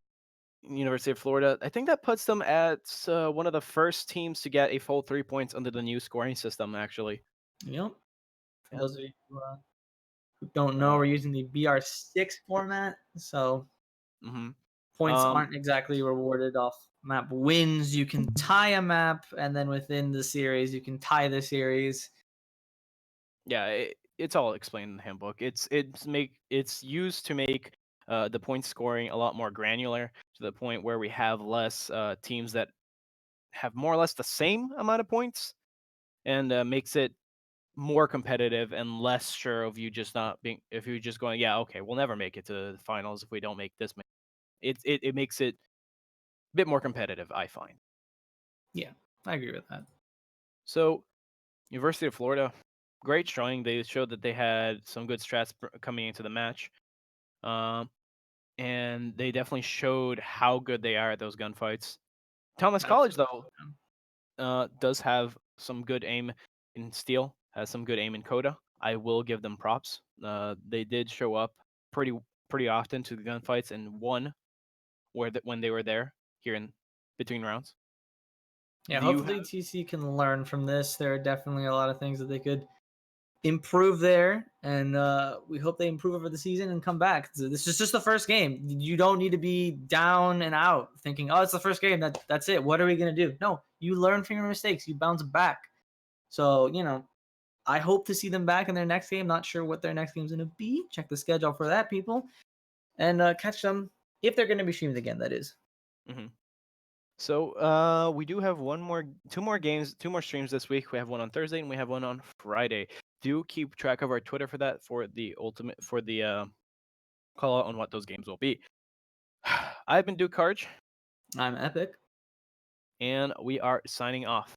University of Florida. I think that puts them at one of the first teams to get a full 3 points under the new scoring system. Actually, Yep. For those of you who don't know, we're using the BR6 format, so hmm points Um, aren't exactly rewarded off map wins. You can tie a map, and then within the series, you can tie the series. yeah, it's all explained in the handbook. It's used to make the point scoring a lot more granular to the point where we have less teams that have more or less the same amount of points, and makes it more competitive and less sure of you just not being if you're just going, yeah, okay, we'll never make it to the finals if we don't make this. It makes it a bit more competitive, I find. Yeah, I agree with that. So, University of Florida, great showing. They showed that they had some good strats coming into the match, um, and they definitely showed how good they are at those gunfights. Thomas College, though, does have some good aim in steel, has some good aim in Coda. I will give them props. They did show up pretty often to the gunfights and won when they were there here in between rounds. Yeah, Do you hopefully TC can learn from this. There are definitely a lot of things that they could improve there, and we hope they improve over the season and come back. So this is just the first game. You don't need to be down and out thinking, "Oh, it's the first game. That's it. What are we gonna do?" No, you learn from your mistakes. You bounce back. So I hope to see them back in their next game. Not sure what their next game's gonna be. Check the schedule for that, people, and catch them if they're gonna be streamed again. That is. Mhm. So we do have two more streams this week. We have one on Thursday and we have one on Friday. Do keep track of our Twitter for that for the call out on what those games will be. I've been Duke Karj, I'm Epic. and we are signing off.